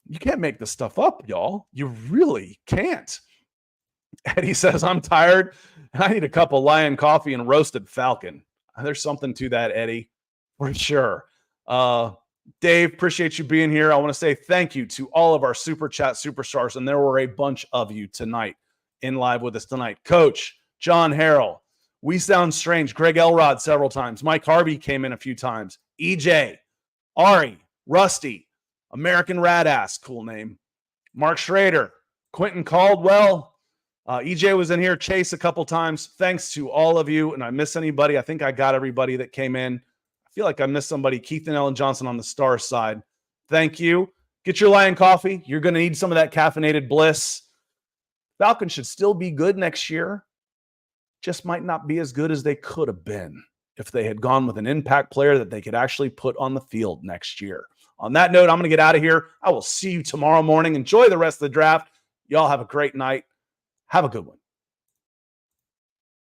You can't make this stuff up, y'all. You really can't. Eddie says, I'm tired, and I need a cup of Lion coffee and roasted Falcon. There's something to that, Eddie, for sure. Dave, appreciate you being here. I want to say thank you to all of our Super Chat superstars, and there were a bunch of you tonight in live with us tonight. Coach, John Harrell, We Sound Strange, Greg Elrod several times, Mike Harvey came in a few times, EJ, Ari, Rusty, American Radass, cool name, Mark Schrader, Quentin Caldwell, EJ was in here, Chase a couple times. Thanks to all of you, and I miss anybody. I think I got everybody that came in. I feel like I missed somebody. Keith and Ellen Johnson on the Stars side. Thank you. Get your Lion coffee. You're going to need some of that caffeinated bliss. Falcons should still be good next year. Just might not be as good as they could have been if they had gone with an impact player that they could actually put on the field next year. On that note, I'm going to get out of here. I will see you tomorrow morning. Enjoy the rest of the draft. Y'all have a great night. Have a good one.